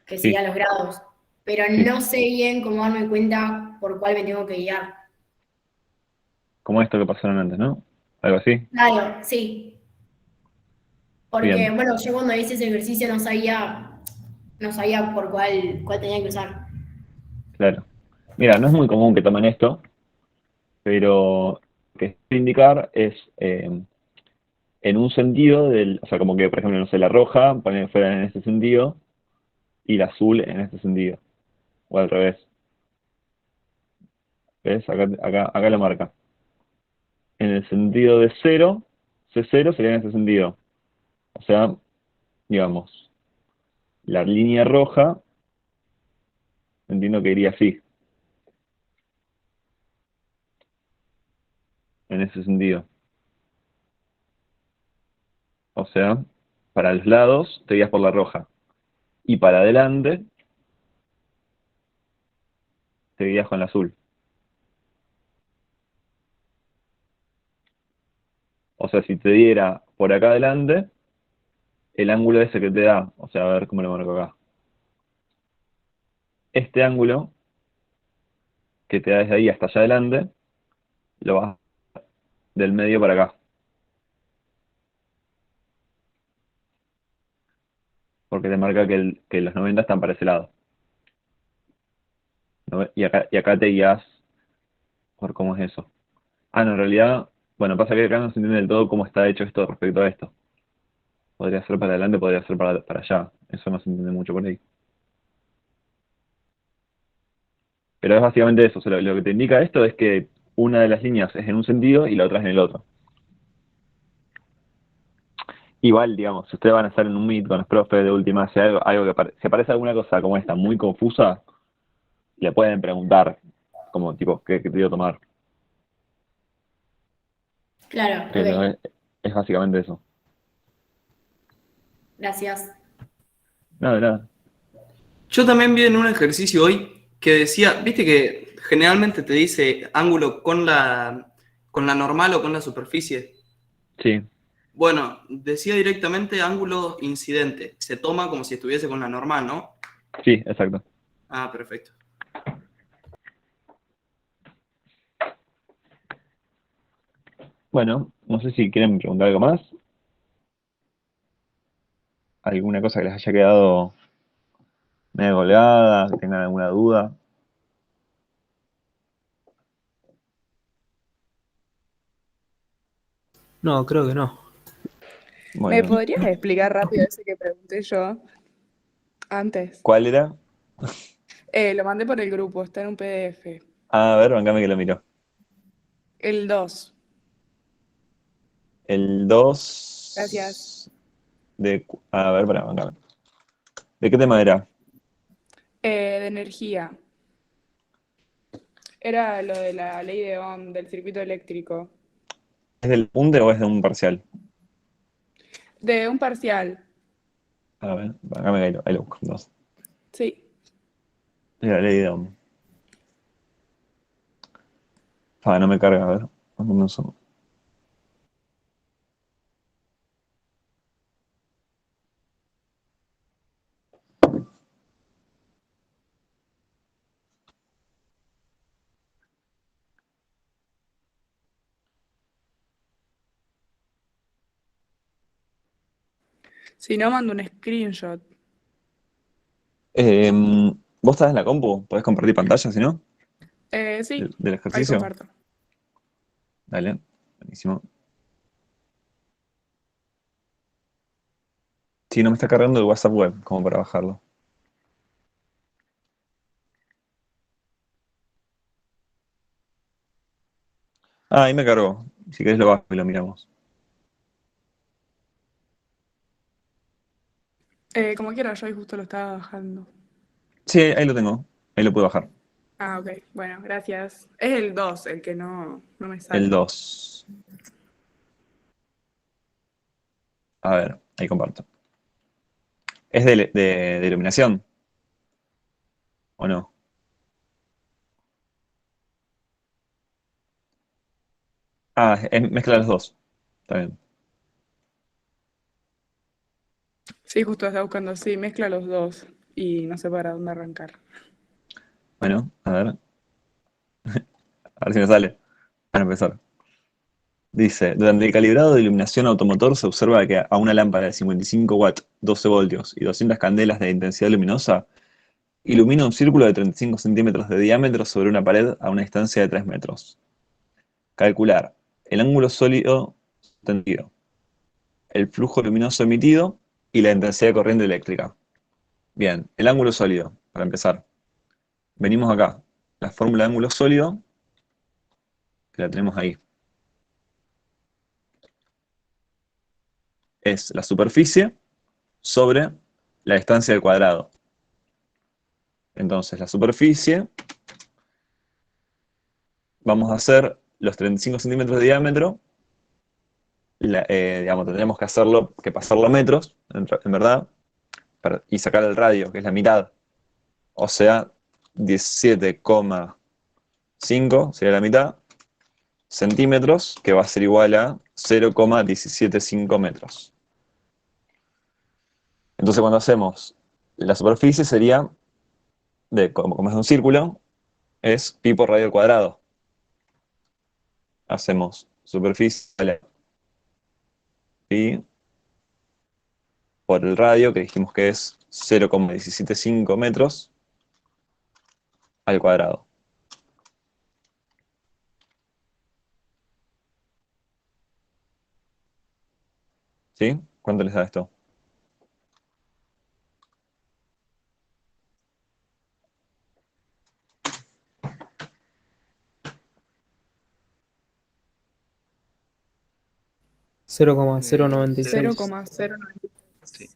que Sí. serían los grados. Pero Sí. no sé bien cómo darme cuenta por cuál me tengo que guiar. Como esto que pasaron antes, ¿no? Algo así. Claro, sí. Porque, Bien. bueno, yo cuando hice ese ejercicio no sabía por cuál tenía que usar. Claro. Mira, no es muy común que tomen esto, pero lo que quiero indicar es en un sentido o sea, como que, por ejemplo, no sé, la roja, poner fuera en este sentido, y la azul en este sentido. O al revés. ¿Ves? Acá lo marca. En el sentido de 0, C0 sería en este sentido. O sea, digamos, la línea roja, entiendo que iría así. En ese sentido. O sea, para los lados te guías por la roja. Y para adelante te guías con la azul. O sea, si te diera por acá adelante, el ángulo ese que te da, o sea, a ver cómo lo marco acá. Este ángulo que te da desde ahí hasta allá adelante, lo vas del medio para acá. Porque te marca que los 90 están para ese lado. Y acá te guías por cómo es eso. Ah, no, en realidad Bueno, pasa que acá no se entiende del todo cómo está hecho esto respecto a esto. Podría ser para adelante, podría ser para allá. Eso no se entiende mucho por ahí. Pero es básicamente eso. O sea, lo que te indica esto es que una de las líneas es en un sentido y la otra es en el otro. Igual, digamos, si ustedes van a estar en un meet con los profes de última, si hay algo que si aparece alguna cosa como esta muy confusa, le pueden preguntar, como tipo, ¿qué criterio tomar? Claro, Pero ok. es básicamente eso. Gracias. Nada, de nada. Yo también vi en un ejercicio hoy que decía, viste que generalmente te dice ángulo con la normal o con la superficie. Sí, Bueno, decía directamente ángulo incidente. Se toma como si estuviese con la normal, ¿no? sí, exacto. Ah, perfecto. Bueno, no sé si quieren preguntar algo más. ¿Alguna cosa que les haya quedado medio colgada, que tengan alguna duda? No, creo que no. ¿Me Bueno, podrías explicar rápido ese que pregunté yo antes? ¿cuál era? Lo mandé por el grupo, está en un PDF. A ver, bancame que lo miro. El 2. El 2 Gracias. A ver, para bancame. ¿De qué tema era? De energía. Era lo de la ley de Ohm del circuito eléctrico. ¿Es del punte o es de un parcial? De un parcial. A ver, bancame que ahí lo busco. Dos. Sí. Es la ley de Ohm. No me carga, a ver. Dame un segundo. Si no, mando un screenshot. ¿Vos estás en la compu? ¿Podés compartir pantalla, si no? Sí, Del ahí ejercicio. comparto. Dale, buenísimo. Sí, no me está cargando el WhatsApp web, como para bajarlo. Ah, ahí me cargó. Si querés lo bajo y lo miramos. Como quiera, yo ahí justo lo estaba bajando. Sí, ahí lo tengo. Ahí lo puedo bajar. Ah, ok. Bueno, gracias. Es el 2 el que no me El sale. 2. A ver, ahí comparto. ¿Es de iluminación? ¿O no? Ah, mezcla los dos. Está bien. Sí, justo estaba buscando así, mezcla los dos y no sé para dónde arrancar. Bueno, a ver. A ver si me sale. Para empezar. Dice, durante el calibrado de iluminación automotor se observa que a una lámpara de 55 watts, 12 voltios y 200 candelas de intensidad luminosa ilumina un círculo de 35 centímetros de diámetro sobre una pared a una distancia de 3 metros. Calcular el ángulo sólido tendido, el flujo luminoso emitido y la intensidad de corriente eléctrica. Bien, el ángulo sólido, para empezar. Venimos acá. La fórmula de ángulo sólido, que la tenemos ahí, es la superficie sobre la distancia al cuadrado. Entonces, la superficie, vamos a hacer los 35 centímetros de diámetro, digamos, tendremos que pasarlo a metros, en verdad, y sacar el radio, que es la mitad. O sea, 17,5 sería la mitad, centímetros, que va a ser igual a 0,175 metros. Entonces, cuando hacemos la superficie sería, como es un círculo, es pi por radio al cuadrado. Hacemos superficie pi por el radio, que dijimos que es 0,175 metros al cuadrado. ¿Sí? ¿Cuánto les da esto? Cero coma cero noventa y seis. 0,096. Sí.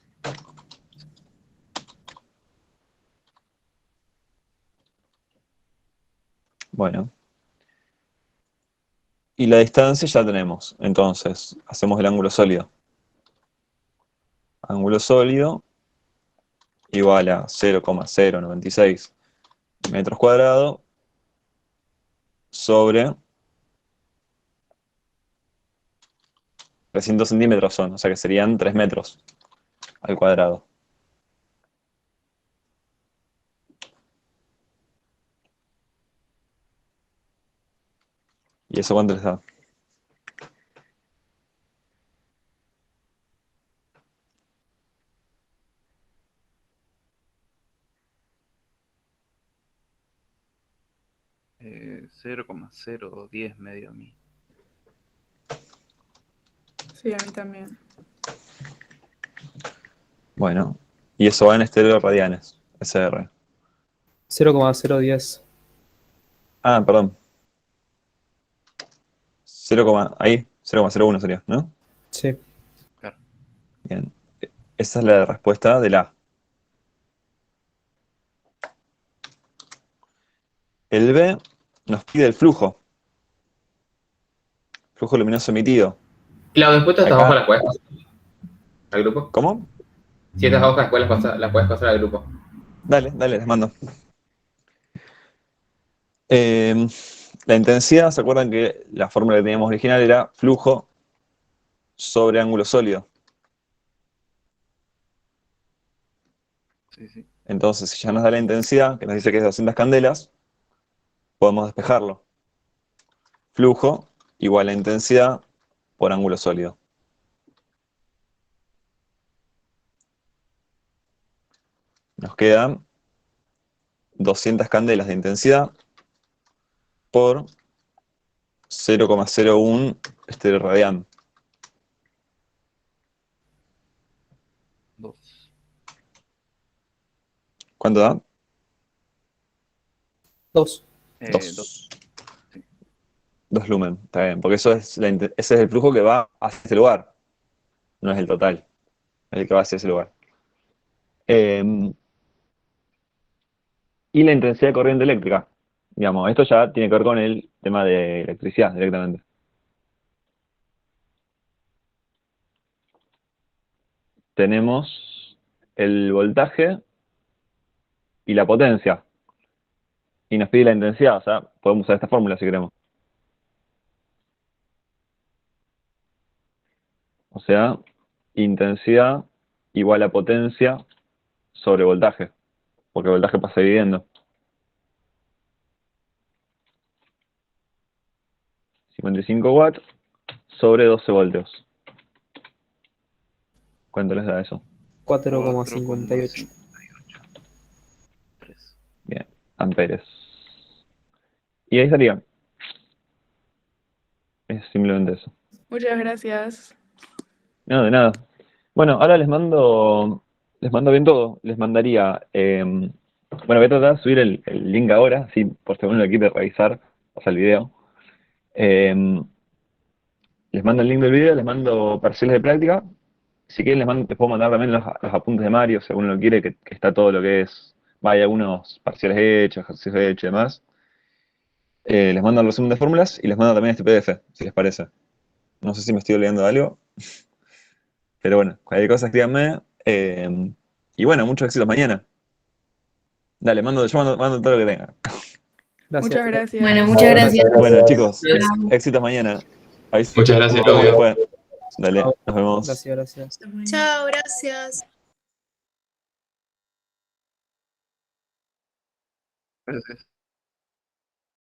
Bueno. Y la distancia ya tenemos. Entonces, hacemos el ángulo sólido. Ángulo sólido igual a 0,096 metros cuadrados sobre 300 centímetros son, o sea que serían 3 metros al cuadrado. ¿Y eso cuánto les da? Eh, 0,010 medio a mí. Sí, a mí también. Bueno, y eso va en estereoradianes, SR. 0,010. Ah, perdón. Ahí, 0,01 sería, ¿no? Sí. Claro. Bien. Esa es la respuesta del A. El B nos pide el flujo. Flujo luminoso emitido. Claro, después de estas Acá- hojas las puedes pasar al grupo. ¿Cómo? Si estas hojas después las puedes pasar al grupo. Dale, les mando. La intensidad, ¿se acuerdan que la fórmula que teníamos original era flujo sobre ángulo sólido? Sí, sí. Entonces, si ya nos da la intensidad, que nos dice que es 200 candelas, podemos despejarlo. Flujo igual a intensidad por ángulo sólido. Nos quedan 200 candelas de intensidad por 0,01 estereoradian. 2. ¿Cuánto da? 2. 2. 2 lumen, está bien, porque eso es ese es el flujo que va hacia ese lugar, no es el total, es el que va hacia ese lugar. Y la intensidad de corriente eléctrica, digamos, esto ya tiene que ver con el tema de electricidad directamente. Tenemos el voltaje y la potencia, y nos pide la intensidad, o sea, podemos usar esta fórmula si queremos. O sea, intensidad igual a potencia sobre voltaje, porque el voltaje pasa dividiendo. 55 watts sobre 12 voltios. ¿Cuánto les da eso? 4,58. Bien, amperes. Y ahí estaría. Es simplemente eso. Muchas gracias. No, de nada. Bueno, ahora les mando bien todo. Les mandaría, bueno, voy a tratar de subir el link ahora, así por si alguno lo quiere revisar, o sea, el video. Les mando el link del video, les mando parciales de práctica. Si quieren les puedo mandar también los apuntes de Mario, si alguno lo quiere, que está todo lo que es, hay algunos parciales hechos, ejercicios hechos y demás. Les mando el resumen de fórmulas y les mando también este PDF, si les parece. No sé si me estoy olvidando de algo. Pero bueno, cualquier cosa escríbanme. Y bueno, mucho éxito mañana. Dale, mando todo lo que tenga. Gracias. Muchas gracias. Bueno, muchas gracias. Bueno, chicos, Gracias. éxitos mañana. Ahí sí, Muchas gracias, nos vemos Claudio. después. Dale, nos vemos. Gracias. Chao, gracias. Gracias.